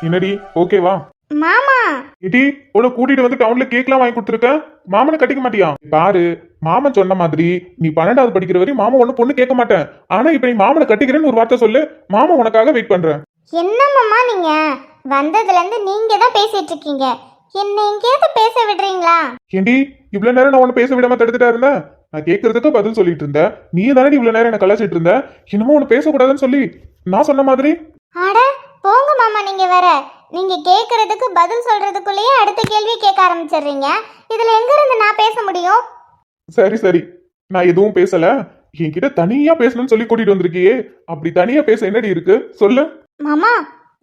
என்னடி ஓகேவா? மாமா இடி உன்னை கூட்டிட்டு வந்து டவுன்ல கேக்லாம் வாங்கி கொடுத்துருக்கேன். மாமனை கட்டிக்க மாட்டியா? பாரு, மாமன் சொன்ன மாதிரி நீ 12வது படிக்கிற வரை மாமா ஒண்ணு பொண்ணு கேட்க மாட்டேன். ஆனா இப்ப நீ மாமனை கட்டிக்கிறேன்னு ஒரு வார்த்தை சொல்லு, மாமா உனக்காக வெயிட் பண்றேன். என்ன மாமா நீங்க வந்ததுல இருந்து நீங்க தான் பேசிட்டு இருக்கீங்க, என்ன எங்கேயாவது பேச விடுறீங்களா? ஏண்டி இவ்வளவு நேரம் நான் உன்னை பேச விடாம தடுத்துட்டா இருந்தேன்? நான் கேட்கறதுக்கு பதில் சொல்லிட்டு இருந்தேன். நீ தானே இவ்வளவு நேரம் என்ன கலாச்சிட்டு இருந்த. என்னமோ உன்னை பேசக்கூடாதுன்னு சொல்லி நான் சொன்ன மாதிரி. அட போங்க மாமா, நீங்க வேற. நீங்க கேக்குறதுக்கு பதில் சொல்றதுக்குள்ளேயே அடுத்த கேள்வி கேட்க ஆரம்பிச்சிடுறீங்க. இதுல எங்க இருந்து நான் பேச முடியும்? சரி சரி, நான் எதுவும் பேசல. என்கிட்ட தனியா பேசணும்னு சொல்லி கூட்டிட்டு வந்திருக்கியே, அப்படி தனியா பேச என்னடி இருக்கு சொல்லு. மாமா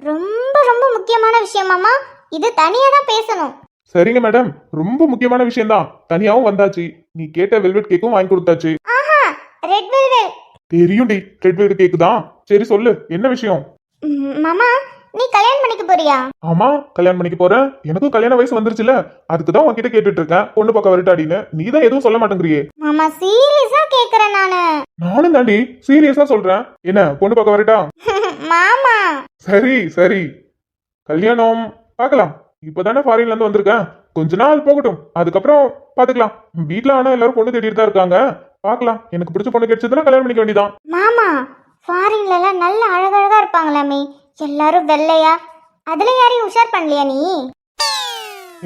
ரொம்ப ரொம்ப முக்கியமான விஷயம் மாமா, இது தனியா தான் பேசணும். சரிங்க மேடம், ரொம்ப முக்கியமான விஷயம் தான். தனியாவும் வந்தாச்சு, நீ கேட்ட வெல்வெட் கேக்கும் வாங்கி கொடுத்தாச்சு. ஆஹா, ரெட் வெல்வெட் தெரியும்டி, ரெட் வெல்வெட் கேக்கு தான். சரி சொல்லு, என்ன விஷயம்? மாமா நீ கல்யாணம் பண்ணிக்க போறியா? ஆமா, கல்யாணம் பண்ணிக்க போறேன். எனக்கும் கல்யாண வயசு வந்துருச்சுல, அதுக்குதான் உன்கிட்ட கேட்டுட்டு இருக்கேன். பொண்ணு பக்கம் வரட்டாடின்னு. நீ தான் எதுவும் சொல்ல மாட்டேங்கிறியே. மாமா சீரியஸா கேக்குறேன் நானு. நானும் தாண்டி சீரியஸா சொல்றேன். என்ன பொண்ணு பக்கம் வரட்டா? மாமா சரி சரி, கல்யாணம் பார்க்கலாம். இப்பதானே ஃபாரின்ல இருந்து வந்திருக்கேன், கொஞ்ச நாள் போகட்டும், அதுக்கப்புறம் பாத்துக்கலாம். வீட்டுல ஆனா எல்லாரும் பொண்ணு தேடிட்டு தான் இருக்காங்க. பார்க்கலாம், எனக்கு பிடிச்ச பொண்ணு கிடைச்சதுன்னா கல்யாணம் பண்ணிக்க வேண்டியதான். மாமா ஃபாரின்ல எல்லாம் நல்ல அழகழகா இருப்பாங்களாமே, எல்லாரும் வெள்ளையா. அதுல யாரையும் உஷார் பண்ணலையா நீ?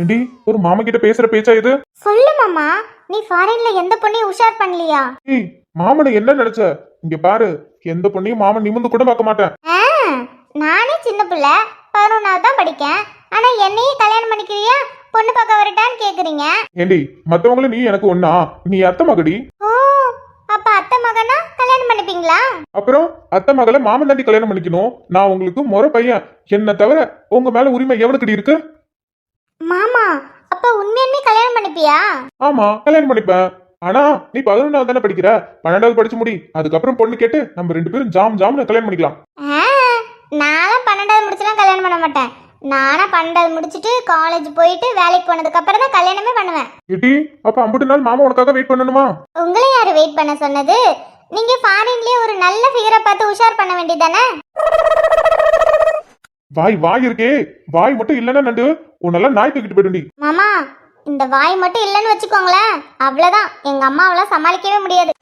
ஏண்டி ஒரு மாமா கிட்ட பேசுற பேச்சா இது? சொல்லு மாமா, நீ ஃபாரின்ல எந்த பொண்ணையும் உஷார் பண்ணலையா? ஏய், மாமனை என்ன நினைச்ச? இங்க பாரு, எந்த பொண்ணையும் மாமன் நிமிந்து கூட பார்க்க மாட்டேன். நானே சின்ன பிள்ளை 11வது தான் படிக்கேன், ஆனா என்னையே கல்யாணம் பண்ணிக்கிறியா, பொண்ணு பார்க்க வரட்டான்னு கேக்குறீங்க. ஏண்டி மத்தவங்களும் நீ எனக்கு ஒண்ணா? நீ அத்தை மகடி. ஓ, அப்ப அத்தை மகனா கல்யாணம் பண்ணிப்பீங்களா? அப்புறம் அத்தை மகளை மாமன் தாண்டி கல்யாணம் பண்ணிக்கணும். நான் உங்களுக்கு முறை பையன், என்ன தவிர உங்க மேல உரிமை எவனுக்குடி இருக்கு? மாமா அப்ப உண்மையுமே கல்யாணம் பண்ணிப்பியா? ஆமா, கல்யாணம் பண்ணிப்பேன். ஆனா நீ 11வது தானே படிக்கிற, 12வது படிச்சு முடி, அதுக்கப்புறம் பொண்ணு கேட்டு நம்ம 2 பேரும் ஜாம் ஜாம்னு கல்யாணம் பண்ணிக்கலாம். நானும் 12வது முடிச்சுலாம் கல்யாணம் பண்ண மாட்டேன். நானா 12வது முடிச்சுட்டு காலேஜ் போயிட்டு வேலைக்கு போனதுக்கு அப்புறம் தான் கல்யாணமே பண்ணுவேன். ஏடி அப்ப 50 நாள் மாமா உனக்காக வெயிட் பண்ணணுமா? உங்களை யாரு வெயிட் பண்ண சொன்னது? நீங்க ஃபாரின்லயே ஒரு நல்ல ஃபிகரை பார்த்து உஷார் பண்ண வேண்டியதானே? வாய் இருக்கே, வாய் மட்டும் இல்லன்னா நண்டு உன்னெல்லாம் நாய் தூக்கிட்டு போயிடுண்டி. மாமா இந்த வாய் மட்டும் இல்லைன்னு வச்சுக்கோங்களேன், அவ்வளவுதான், எங்க அம்மாவெல்லாம் சமாளிக்கவே முடியாது.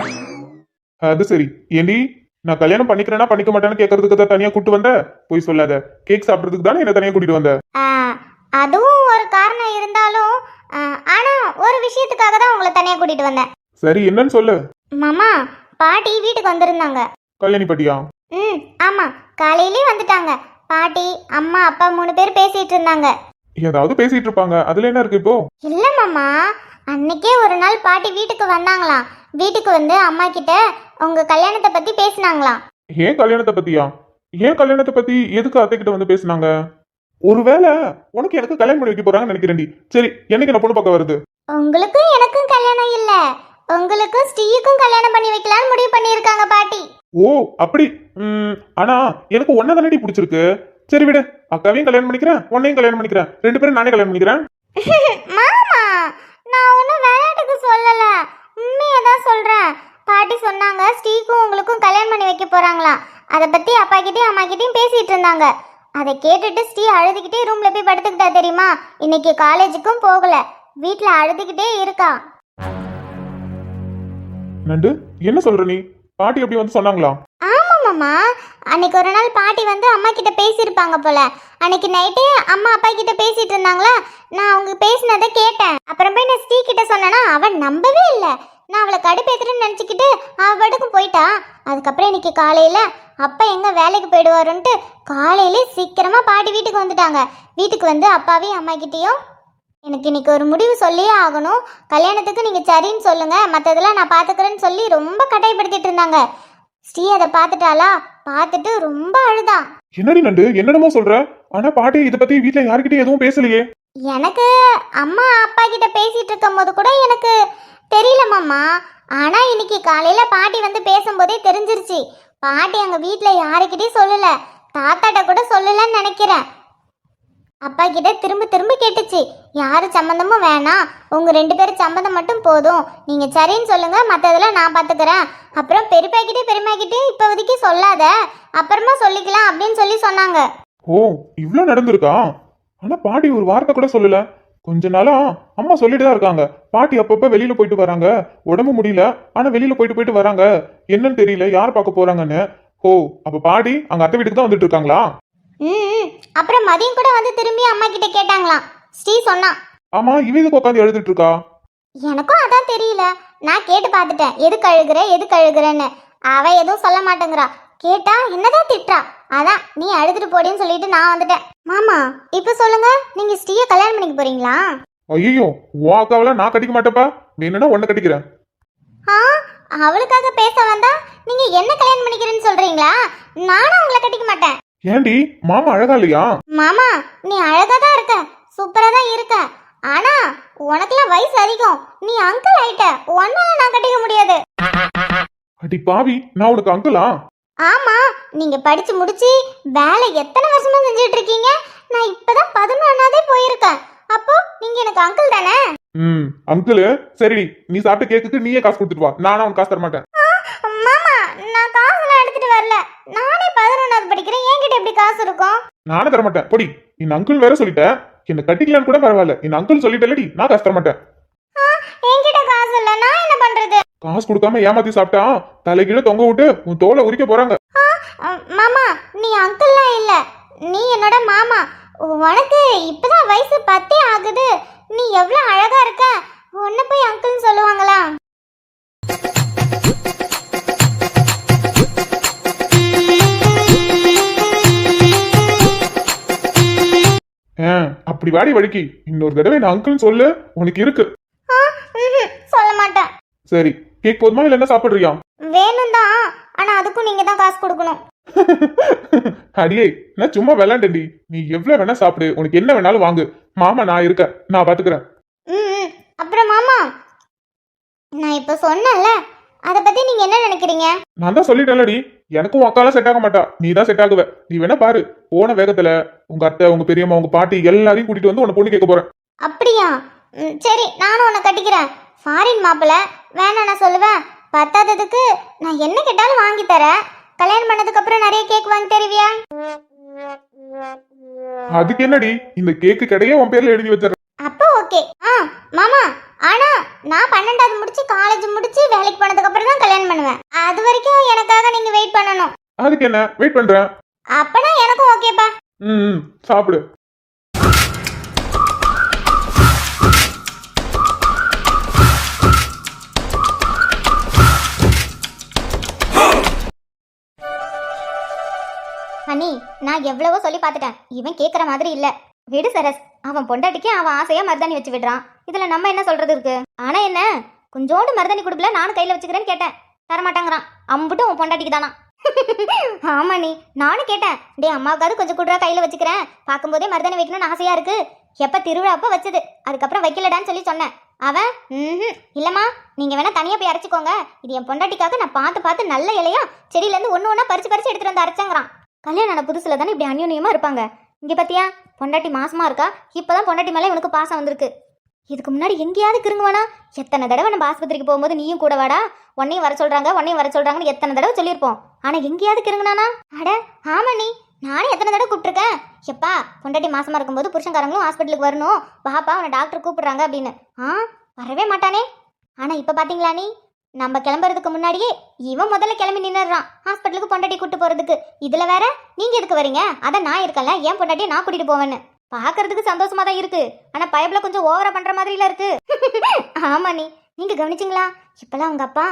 அது சரி. ஏண்டி நான் கல்யாணம் பண்ணிக்கிறேன்னா பண்ணிக்க மாட்டேன்னு கேட்கறதுக்கு தான் தனியா கூட்டு வந்த? போய் சொல்லாத, கேக் சாப்பிடுறதுக்கு தானே என்ன தனியா கூட்டிட்டு வந்த? அதுவும் ஒரு காரணம் இருந்தாலும், ஆனா ஒரு விஷயத்துக்காக தான் உங்களை தனியா கூட்டிட்டு வந்தேன். சரி, என்னன்னு சொல்லு. மாமா பாட்டி வீட்டுக்கு வந்திருந்தாங்க. கல்யாணி பாட்டியா? ஆமா, காலையிலேயே வந்துட்டாங்க. பாட்டி அம்மா அப்பா 3 பேர் பேசிட்டு இருந்தாங்க. ஏதாவது பேசிட்டு இருப்பாங்க, அதுல என்ன இருக்கு இப்போ? இல்ல மாமா, அன்னைக்கே ஒரு நாள் பாட்டி வீட்டுக்கு வந்தாங்களாம். வீட்டுக்கு வந்து அம்மா கிட்ட உங்க கல்யாணத்தை பத்தி பேசினாங்களாம். ஏன் கல்யாணத்தை பத்தியா? ஏன் கல்யாணத்தை பத்தி எதுக்கு அத்தை கிட்ட வந்து பேசினாங்க? ஒருவேளை உனக்கு எனக்கு கல்யாணம் பண்ணி வைக்க போறாங்கன்னு நினைக்கிறேன்டி. சரி, என்னைக்கு நான் பொண்ணு பார்க்க வருது? உங்களுக்கும் எனக்கும் கல்யாணம் இல்ல, உங்களுக்கும் ஸ்ரீயுக்கும் கல்யாணம் பண்ணி வைக்கலாம்னு முடிவு பண்ணியிருக்காங்க பாட்டி. ஓ அப்படி. ஆனா எனக்கு ஒன்ன தானடி பிடிச்சிருக்கு. சரி விடு, அக்காவையும் கல்யாணம் பண்ணிக்கிறேன், உன்னையும் கல்யாணம் பண்ணிக்கிறேன், 2 பேரும் நானே கல்யாணம் பண்ணிக்கிறேன். மாமா நான் ஒன்னும் விளையாட்டுக்கு சொல்லல, உண்மையை தான் சொல்றேன். பாட்டி சொன்னாங்க ஸ்ரீக்கும் உங்களுக்கும் கல்யாணம் பண்ணி வைக்க போறாங்களாம். அதை பத்தி அப்பா கிட்டயும் அம்மா கிட்டயும் பேசிட்டு இருந்தாங்க. அதை கேட்டுட்டு ஸ்ரீ அழுதுகிட்டே ரூம்ல போய் படுத்துக்கிட்டா தெரியுமா. இன்னைக்கு காலேஜுக்கும் போகல, வீட்டுல அழுதுகிட்டே இருக்கா. நண்டு என்ன சொல்ற நீ? பாட்டி எப்படி வந்து சொன்னாங்களா? ஆமா மாமா, அன்னைக்கு ஒரு நாள் பாட்டி வந்து அம்மா கிட்ட பேசியிருப்பாங்க போல. அன்னைக்கு நைட்டே அம்மா அப்பா கிட்ட பேசிட்டு இருந்தாங்களா, நான் அவங்க பேசினதை கேட்டேன். அப்புறம் போய் நான் ஸ்ரீ கிட்ட சொன்னேன்னா அவன் நம்பவே இல்லை. நான் அவளை கடுப்பேத்துறேன்னு நினச்சிக்கிட்டு அவள் பாட்டுக்கு போயிட்டா. அதுக்கப்புறம் இன்னைக்கு காலையில் அப்பா எங்கே வேலைக்கு போயிடுவாருன்ட்டு காலையிலே சீக்கிரமாக பாட்டி வீட்டுக்கு வந்துட்டாங்க. வீட்டுக்கு வந்து அப்பாவையும் அம்மா கிட்டேயும் எனக்கு இன்னைக்கு ஒரு முடிவு சொல்லியே ஆகணும், கல்யாணத்துக்கு நீங்கள் சரின்னு சொல்லுங்கள், மற்றதெல்லாம் நான் பார்த்துக்கிறேன்னு சொல்லி ரொம்ப கட்டாயப்படுத்திட்டு இருந்தாங்க. ஸ்ரீ அதை பார்த்துட்டாளா, பார்த்துட்டு ரொம்ப அழுதான். என்னடி நண்டு என்னடமோ சொல்ற? ஆனா பாட்டி இதை பத்தி வீட்டுல யாருக்கிட்டே எதுவும் பேசலையே. எனக்கு அம்மா அப்பா கிட்ட பேசிட்டு இருக்கும் போது கூட எனக்கு தெரியல மாமா. ஆனா இன்னைக்கு காலையில பாட்டி வந்து பேசும்போதே தெரிஞ்சிருச்சு. பாட்டி அங்க வீட்டுல யாருக்கிட்டையும் சொல்லல, தாத்தாட்ட கூட சொல்லலன்னு நினைக்கிறேன். அப்பா கிட்ட திரும்ப திரும்ப கேட்டுச்சு, யாரு சம்மந்தமும் வேணாம், உங்க 2 பேரும் சம்மந்தம் மட்டும் போதும், நீங்க சரின்னு சொல்லுங்க, மற்றதெல்லாம் நான் பார்த்துக்கிறேன். அப்புறம் பெரியப்பா கிட்டே பெரியம்மா கிட்டே இப்போதைக்கு சொல்லாத, அப்புறமா சொல்லிக்கலாம் அப்படின்னு சொல்லி சொன்னாங்க. ஓ, இவ்ளோ நடந்திருக்கா? ஆனா பாட்டி ஒரு வார்த்தை கூட சொல்லல. கொஞ்ச நாளா அம்மா சொல்லிட்டு தான் இருக்காங்க. பாட்டி அப்பப்ப வெளியில போயிட்டு வராங்க, உடம்பு முடியல, ஆனா வெளியில போயிட்டு போயிட்டு வராங்க, என்னன்னு தெரியல, யார் பார்க்க போறாங்கன்னு. ஓ, அப்ப பாட்டி அங்க அத்தை வீட்டுக்கு தான் வந்துட்டு இருக்காங்களா? ம் அப்புறம் மதியம் கூட வந்து திரும்பி அம்மா கிட்ட கேட்டாங்களாம். ஸ்ரீ சொன்னா. ஆமா, இவ இதுக்கு உட்காந்து எழுதிட்டு இருக்கா? எனக்கும் அதான் தெரியல. நான் கேட்டு பார்த்துட்டேன், எதுக்கு அழுகுறேன்னு. அவ எதுவும் சொல்ல மாட்டேங்கிறா. கேட்டா என்னதான் திட்டுறா. அதான் நீ அழுதுட்டு போடின்னு சொல்லிட்டு நான் வந்துட்டேன். மாமா, இப்ப சொல்லுங்க, நீங்க ஸ்ரீய கல்யாணம் பண்ணிக்க போறீங்களா? ஐயோ, உன் அக்காவெல்லாம் நான் கட்டிக்க மாட்டேப்பா. வேணும்னா உன்னை கட்டிக்கிறேன். ஆ, அவளுக்காக பேச வந்தா நீங்க என்ன கல்யாணம் பண்ணிக்கிறேன்னு சொல்றீங்களா? நானும் உங்களை கட்டிக்க மாட்டேன். ஏண்டி, மாமா அழகா இல்லையா? மாமா, நீ அழகா தான் இருக்க, சூப்பரா தான் இருக்க. ஆனா உனக்குலாம் வயசு அதிகம், நீ அங்கிள் ஆயிட்ட. உன்னால நான் கட்டிக்க முடியாது. அடி பாவி, நான் உனக்கு அங்கிளா? ஆமா, நீங்க படிச்சு முடிச்சு வேலை எத்தனை வருஷமா செஞ்சுட்டு இருக்கீங்க? நான் இப்பதான் 11ஆவதே போயிருக்கேன். அப்போ நீங்க எனக்கு அங்கிள் தானே? அங்கிள். சரி, நீ சாப்பிட்ட கேக்குக்கு நீயே காசு கொடுத்துட்டு வா. நானா உனக்கு காசு தர மாட்டேன். மாமா, நான் காசுலாம் எடுத்துட்டு வரல. நானே 11ஆவது படிக்கிறேன், என்கிட்ட எப்படி காசு இருக்கும்? நானே தர மாட்டேன். பொடி, என் அங்கிள் வேற சொல்லிட்டேன். என்ன கட்டிக்கலான்னு கூட பரவாயில்ல, என் அங்கிள் சொல்லிட்டேலடி, நான் காசு தர மாட்டேன். என்கிட்ட காசு இல்ல, நான் என்ன பண்றது? காசு கொடுக்காம ஏமாத்தி சாப்பிட்டா தலைகீழ தொங்க விட்டு உன் தோலை உரிக்க போறாங்க. மாமா, நீ அங்கிள்லாம் இல்ல, நீ என்னோட மாமா. உனக்கு இப்பதான் வயசு 10 ஆகுது. நீ எவ்வளவு அழகா இருக்க. உன்னை போய் அங்கிள்னு சொல்லுவாங்களா? அப்படி வாடி வலிக்கு. இன்னொரு தடவை நான் அங்கிள்னு சொல்லு, உனக்கு இருக்கு. சொல்ல மாட்டேன். சரி, கேக் போதுமா இல்ல என்ன சாப்பிடுறியா? வேணும் தான், ஆனா அதுக்கும் நீங்க தான் காசு கொடுக்கணும். அடியே, நான் சும்மா விளையாண்டேன்டி. நீ எவ்வளவு வேணா சாப்பிடு, உனக்கு என்ன வேணாலும் வாங்கு. மாமா நான் இருக்க, நான் பாத்துக்கிறேன். அப்புறம் மாமா, நான் இப்ப சொன்னேன்ல, அத பத்தி நீங்க என்ன நினைக்கிறீங்க? நான் தான் சொல்லிட்டேன்லடி, எனக்கும் உன் அக்காலாம் செட் ஆக மாட்டா. நீ தான் செட் ஆகுவ. நீ வேணா பாரு, போன வேகத்துல உங்க அத்தை, உங்க பெரியம்மா, உங்க பாட்டி எல்லாரையும் கூட்டிட்டு வந்து உன்னை பொண்ணு கேட்க போறேன். அப்படியா? சரி, நானும் உன்னை கட்டிக்கிறேன். ஃபாரின் மாப்பிள்ள வேணா நான் சொல்லுவேன். பத்தாததுக்கு நான் என்ன கேட்டாலும் வாங்கி தரேன். கல்யாணம் பண்ணதுக்கு அப்புறம் நிறைய கேக் வாங்கி தருவியா? அதுக்கு என்னடி, இந்த கேக்கு கடையே உன் பேர்ல எழுதி வச்சிடறேன். அப்போ ஓகே. மாமா, ஆனா நான் 12வது முடிச்சு காலேஜ் முடிச்சு வேலைக்கு போனதுக்கு அப்புறம் தான் கல்யாணம் பண்ணுவேன். அது வரைக்கும் எனக்காக நீங்க வெயிட் பண்ணணும். அதுக்கு என்ன, வெயிட் பண்றேன். அப்பனா எனக்கும் ஓகேப்பா. சாப்பிடு. அண்ணி, நான் எவ்வளவோ சொல்லி பார்த்துட்டேன், இவன் கேட்குற மாதிரி இல்ல. விடு சரஸ், அவன் பொண்டாட்டிக்கு அவன் ஆசையா மருதாணி வச்சு விடுறான். இதுல நம்ம என்ன சொல்றது இருக்கு? ஆனா என்ன, கொஞ்சோண்டு மருதாணி கொடுக்கல, நானும் கையில வச்சுக்கிறேன்னு கேட்டேன், தரமாட்டாங்கிறான். அம்புட்டும் உன் பொண்டாட்டிக்கு தானா? ஆமா நீ, நானும் கேட்டேன், டே அம்மாவுக்காவது கொஞ்சம் குடுறா, கையில வச்சுக்கிறேன், பார்க்கும்போதே மருதாணி வைக்கணும்னு ஆசையா இருக்கு, எப்ப திருவிழா அப்ப வச்சது, அதுக்கப்புறம் வைக்கலடான்னு சொல்லி சொன்னேன். அவன் இல்லம்மா, நீங்க வேணா தனியா போய் அரைச்சிக்கோங்க, இது என் பொண்டாட்டிக்காக நான் பார்த்து பார்த்து நல்ல இலையா செடியில இருந்து ஒண்ணு ஒண்ணா பறிச்சு பறிச்சு எடுத்துட்டு வந்து அரைச்சாங்கிறான். கல்யாணம் ஆன புதுசுல தானே இப்படி அந்யோன்யமா இருப்பாங்க. இங்க பாத்தியா, பொண்டாட்டி மாசமா இருக்கா, இப்பதான் பொண்டாட்டி மேல இவனுக்கு பாசம் வந்திருக்கு. இதுக்கு முன்னாடி எங்கேயாவது கிருங்குவானா? எத்தனை தடவை நம்ம ஆஸ்பத்திரிக்கு போகும்போது நீயும் கூட வாடா, உன்னையும் வர சொல்றாங்கன்னு எத்தனை தடவை சொல்லியிருப்போம். ஆனா எங்கேயாவது கிருங்குனானா? அட ஆமா நீ, நானே எத்தனை தடவை கூப்பிட்டுருக்கேன். எப்பா, பொண்டாட்டி மாசமா இருக்கும்போது புருஷன்காரங்களும் ஹாஸ்பிட்டலுக்கு வரணும், பாப்பா அவனை டாக்டர் கூப்பிடுறாங்க அப்படின்னு. வரவே மாட்டானே. ஆனா இப்ப பாத்தீங்களா நீ, நம்ம கிளம்புறதுக்கு முன்னாடியே இவன் முதல்ல கிளம்பி நின்னுறான் ஹாஸ்பிட்டலுக்கு பொண்டாட்டி கூட்டு போறதுக்கு. இதுல வேற நீங்க எதுக்கு வரீங்க, அதான் நான் இருக்கல, ஏன் பொண்டாட்டியை நான் கூட்டிட்டு போவேன்னு. பாக்குறதுக்கு சந்தோஷமா தான் இருக்கு, ஆனா பயப்புல கொஞ்சம் ஓவரா பண்ற மாதிரில இருக்கு. ஆமா நீங்க கவனிச்சிங்களா, இப்பெல்லாம் உங்க அப்பா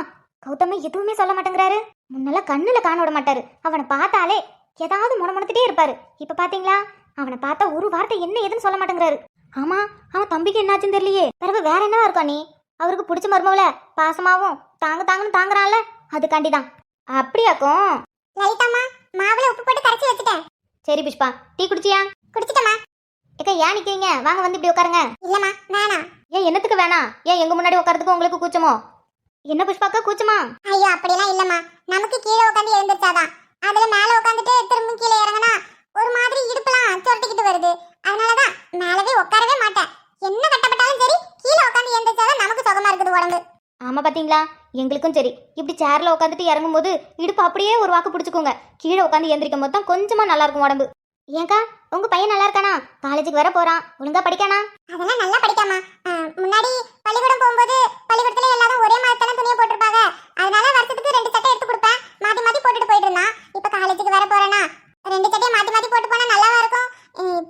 கௌதம எதுவுமே சொல்ல மாட்டேங்கிறாரு. முன்னெல்லாம் கண்ணுல காண விட மாட்டாரு, அவனை பார்த்தாலே ஏதாவது முணமுணத்துட்டே இருப்பாரு. இப்ப பாத்தீங்களா, அவனை பார்த்தா ஒரு வார்த்தை என்ன ஏதுன்னு சொல்ல மாட்டேங்கிறாரு. ஆமா, அவன் தம்பிக்கு என்னாச்சுன்னு தெரியலையே. பிறகு வேற என்னவா இருக்கா நீ, அவருக்கு பிடிச்ச மருமவள பாசமாவும் தாங்கன்னு தாங்குறான்ல, அதுக்காண்டிதான். அப்படியாக்கும். லைட்டாமா, மாவுல உப்பு போட்டு கரைச்சி வச்சிட்டேன். சரி புஷ்பா, டீ குடிச்சியா? குடிச்சிட்டமா. ஏக்கா, ஏன் நிக்கிறீங்க, வாங்க வந்து இப்படி உட்காருங்க. இல்லம்மா வேணாம். ஏன் என்னத்துக்கு வேணாம்? ஏன் எங்க முன்னாடி உட்காரதுக்கு உங்களுக்கு கூச்சமோ? என்ன புஷ்பாக்கா கூச்சமா? ஐயோ அப்படிலாம் இல்லம்மா, நமக்கு கீழே உட்காந்து எழுந்திருச்சாதான், அதுல மேல உட்காந்துட்டு திரும்ப கீழே இறங்கினா ஒரு மாதிரி இடுப்புலாம் சொரட்டிக்கிட்டு வருது, அதனாலதான் மேலவே உட்காரவே மாட்டேன். என்ன கட்டப்பட்டாலும் சரி, கீழே உட்காந்து எழுந்திருச்சாதான் நமக்கு சுகமா இருக்குது உடம்பு. ஆமா பாத்தீங்களா, எங்களுக்கும் சரி, இப்படி சேர்ல உட்காந்துட்டு இறங்கும் போது இடுப்பு அப்படியே ஒரு வாக்கு பிடிச்சுக்கோங்க, கீழே உட்காந்து எந்திரிக்கும் போது தான் கொஞ்சமா நல்லா இருக்கும் உடம்பு. ஏங்கா உங்க பையன் நல்லா இருக்கானா? காலேஜுக்கு வர போறான், ஒழுங்கா படிக்கானா? அதெல்லாம் நல்லா படிக்காமா. முன்னாடி பள்ளிக்கூடம் போகும்போது பள்ளிக்கூடத்துல எல்லாரும் ஒரே மாதிரியான துணியை போட்டிருப்பாங்க. அதனால வருஷத்துக்கு 2 சட்டை எடுத்து கொடுப்பேன். மாத்தி மாத்தி போட்டுட்டு போயிட்டு இருந்தான். இப்ப காலேஜுக்கு வர போறானா 2 சட்டையை மாத்தி மாத்தி போட்டு போனா நல்லாவா இருக்கும்?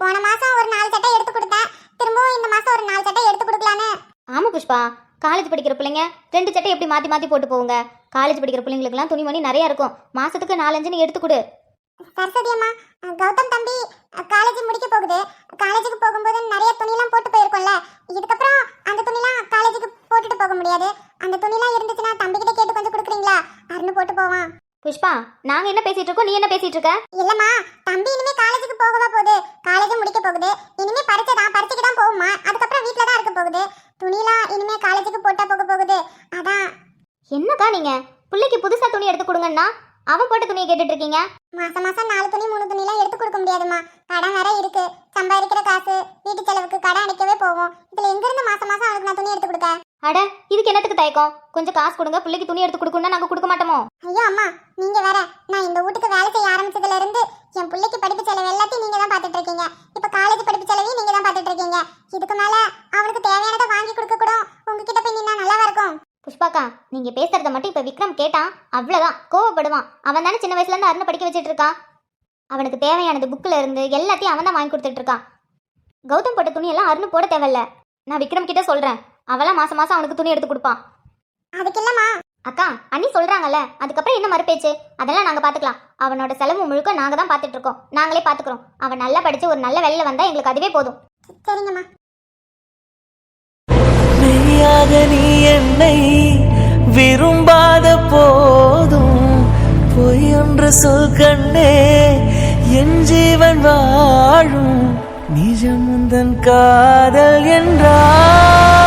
போன மாசம் ஒரு 4 சட்டை எடுத்து கொடுத்தேன். திரும்பவும் இந்த மாசம் ஒரு 4 சட்டை எடுத்து கொடுக்கலான்னு. ஆமா புஷ்பா, காலேஜ் படிக்கிற பிள்ளைங்க 2 சட்டை எப்படி மாத்தி மாத்தி போட்டு போகுங்க? காலேஜ் படிக்கிற பிள்ளைங்களுக்குலாம் துணிமணி நிறைய இருக்கும். மாசத்துக்கு 4-5 நீ எடுத்து கொடு. சரஸ்வதி அம்மா, கௌதம் தம்பி காலேஜ் முடிக்க போகுது. காலேஜுக்கு போகும்போது நிறைய துணிலாம் போட்டு போயிருக்கோம்ல. இதுக்கப்புறம் அந்த துணிலாம் காலேஜுக்கு போட்டுட்டு போக முடியாது. அந்த துணிலாம் இருந்துச்சுன்னா தம்பிக்கிட்ட கேட்டு கொஞ்சம் கொடுக்குறீங்களா? அருண் போட்டு போவான். புஷ்பா, நாங்க என்ன பேசிட்டு இருக்கோம், நீ என்ன பேசிட்டு இருக்க? இல்லம்மா, தம்பி இனிமே காலேஜுக்கு போகவா போகுது? காலேஜ் முடிக்க போகுது. இனிமே பரீட்சைக்கு தான் போகுமா. அதுக்கப்புறம் வீட்ல தான் இருக்க போகுது. துணிலாம் இனிமே காலேஜுக்கு போட்டா போக போகுது. அதான். என்னக்கா நீங்க பிள்ளைக்கு புதுசா துணி எடுத்து கொடுங்கன்னா அவன் போட்ட துணியை கேட்டுட்டு இருக்கீங்க? மாசம் 4 துணி 3 துணிலாம் எடுத்து கொடுக்க முடியாதுமா. கடன் வேற இருக்கு. சம்பாதிக்கிற காசு வீட்டு செலவுக்கு கடன் அடைக்கவே போகும். இதுல எங்க இருந்து மாசம் அவனுக்கு நான் துணி எடுத்து கொடுக்க? அட, இதுக்கு என்னத்துக்கு தயக்கம்? கொஞ்சம் காசு கொடுங்க, பிள்ளைக்கு துணி எடுத்து கொடுக்கணும்னா நாங்க கொடுக்க மாட்டோமோ? ஐயோ அம்மா, நீங்க வேற. நான் இந்த வீட்டுக்கு வேலை செய்ய ஆரம்பிச்சதுல இருந்து என் பிள்ளைக்கு படிப்பு செலவு எல்லாத்தையும் நீங்க தான் பாத்துட்டு இருக்கீங்க. இப்ப காலேஜ் படிப்பு செலவையும் நீங்க தான் பாத்துட்டு இருக்கீங்க. இதுக்கு மேல அவனுக்கு தேவையானதை வாங்கி கொடுக்க கூட உங்ககிட்ட போய் நின்னா நல்லாவா இருக்கும்? புஷ்பாக்கா, நீங்க பேசுறத மட்டும் இப்ப விக்ரம் கேட்டான், அவ்வளவுதான் கோவப்படுவான். அவன் தானே சின்ன வயசுல இருந்து அருணை படிக்க வச்சிட்டு இருக்கான். அவனுக்கு தேவையானது புக்ல இருந்து எல்லாத்தையும் அவன் தான் வாங்கி கொடுத்துட்டு இருக்கான். கௌதம் போட்ட துணி எல்லாம் அருண் போட தேவையில்ல. நான் விக்ரம் கிட்ட சொல்றேன், அவெல்லாம் மாசம் மாசம் அவனுக்கு துணி எடுத்து கொடுப்பான். அதுக்கு இல்லம்மா. அக்கா, அண்ணி சொல்றாங்கல்ல, அதுக்கப்புறம் என்ன மறுபேச்சு? அதெல்லாம் நாங்க பாத்துக்கலாம். அவனோட செலவு முழுக்க நாங்க தான் பாத்துட்டு இருக்கோம். நாங்களே பாத்துக்கிறோம். அவன் நல்லா படிச்சு ஒரு நல்ல வேலையில வந்தா எங்களுக்கு அதுவே போதும். சரிங்கம்மா. மெய்யாக நீ என்னை விரும்பாத போதும் பொய் ஒன்று சொல் கண்ணே, என் ஜீவன் வாழும் நிஜம் உந்தன் காதல் என்றால்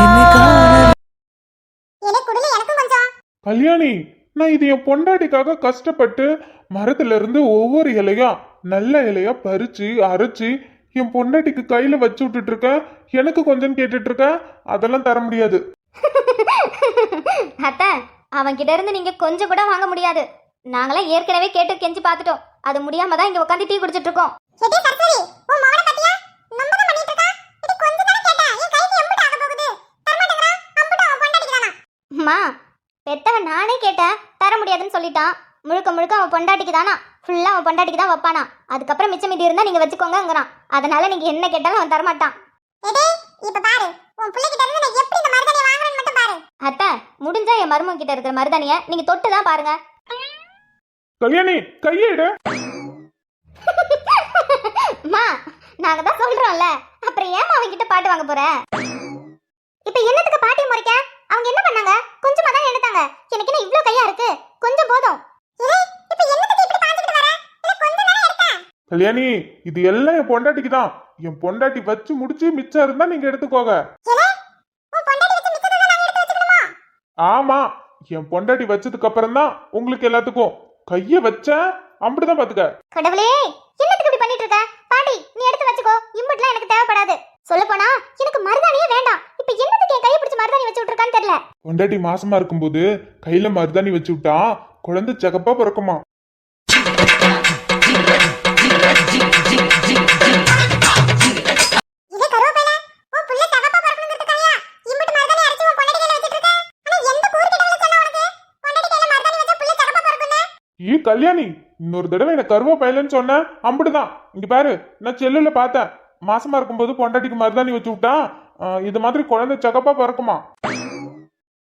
என்னை காண. எனக்கு குடுல எனக்கும் கொஞ்சம். கல்யாணி, நான் இது என் பொண்டாட்டிக்காக கஷ்டப்பட்டு மரத்துல இருந்து ஒவ்வொரு இலையா நல்ல இலையா பறிச்சு அரைச்சு என் பொண்டாட்டிக்கு கையில வச்சு விட்டுட்டு இருக்கேன். எனக்கு கொஞ்சம் கேட்டுட்டு இருக்கேன். அதெல்லாம் தர முடியாது. அத்தை, அவன் கிட்ட இருந்து நீங்க கொஞ்சம் கூட வாங்க முடியாது. நாங்களாம் ஏற்கனவே கேட்டு கெஞ்சி பார்த்துட்டோம். அது முடியாம தான் இங்க உட்காந்து டீ குடிச்சிட்டு இருக்கோம். ஏடி சரஸ்வதி, உன் மவன பத்தியா? நம்ம தான் பண்ணிட்டு இருக்கா. இது கொஞ்சம் தான் கேட்டா. என் கைக்கு எம்புட்டு ஆக போகுது? தர மாட்டேங்கறா. அம்புட்டு அவன் பொண்டாட்டிக்கு தானா? அம்மா, பெத்தவன் நானே கேட்டேன், தர முடியாதுன்னு சொல்லிட்டான். முழுக்க முழுக்க அவன் பொண்டாட்டிக்கு தானா, ஃபுல்லா அவன் பொண்டாட்டிக்கு தான் வைப்பானா. அதுக்கப்புறம் மிச்சம் மீதி இருந்தா நீங்க வச்சுக்கோங்கங்கிறான். அதனால நீங்க என்ன கேட்டாலும் அவன் தரமாட்டான். ஏடி, இப்ப பாரு, உன் பிள்ளைகிட்ட இருந்து நான் எப்படி இந்த மருதாணியை வாங்குறேன்னு மட்டும் பாரு. அத்தை, முடிஞ்சா என் மருமகன் கிட்ட இருக்கிற மருதாணிய நீங்க தொட்டு தான் பாருங்க. கல்யாணி, கையேடு. அம்மா, நாங்க தான் சொல்றோம்ல, அப்புறம் ஏமா அவங்க கிட்ட பாட்டு வாங்க போற? இப்ப என்னத்துக்கு பாட்டி முறைக்க? அவங்க என்ன பண்ணாங்க? கொஞ்சமா தான் எடுத்தாங்க. எனக்கு என்ன இவ்ளோ கையா இருக்கு? கொஞ்சம் போதும். இப்ப என்னத்துக்கு இப்படி பாத்துக்கிட்டு வர? இல்ல கொஞ்சம் தானே எடுத்த. கல்யாணி, இது எல்லாம் என் பொண்டாட்டிக்கு தான். என் பொண்டாட்டி வச்சு முடிச்சு மிச்சம் இருந்தா நீங்க எடுத்துக்கோங்க. உன் பொண்டாட்டி வச்சு மிச்சத்தை நாங்க எடுத்து வச்சுக்கணுமா? ஆமா, என் பொண்டாட்டி வச்சதுக்கு அப்புறம் தான் உங்களுக்கு எல்லாத்துக்கும். கைய வச்ச அப்படிதான் பாத்துக்க. கடவுளே, என்னத்துக்கு இப்படி பண்ணிட்டு இருக்க? பாட்டி, நீ எடுத்து வச்சுக்கோ. இம்புட்லாம் எனக்கு தேவைப்படாது. சொல்லப் போனா எனக்கு மருதாணியே வேண்டாம். இப்ப என்னத்துக்கு என் கையை பிடிச்சு மருதாணி வச்சு விட்டுருக்கான்னு தெரியல. பொண்டாட்டி மாசமா இருக்கும்போது கையில மருதாணி வச்சு விட்டா குழந்தை சகப்பா பிறக்குமா. இதே கருவேப்பிலை, உன் புள்ள சகப்பா பிறக்கணுங்கிறதுக்காகயா இம்புட்டு மருதாணி அரைச்சு உன் பொண்டாட்டி கையில வச்சிட்டு இருக்க? ஆனா எந்த கூறு கிட்ட சொன்னா உனக்கு பொண்டாட்டி கையில மருதாணி வச்சா புள்ள சகப்பா பிறக்கும்னு? கல்யாணி, இன்னொரு தடவை எனக்கு கருவேப்பிலைன்னு சொன்ன அம்பிடுதான். இங்க பாரு, நான் செல்லுல பார்த்தேன். மாசமா இருக்கும்போது பொண்டாட்டிக்கு மருதாணி வச்சு விட்டா இது மாதிரி குழந்தை சகப்பா பிறக்குமா.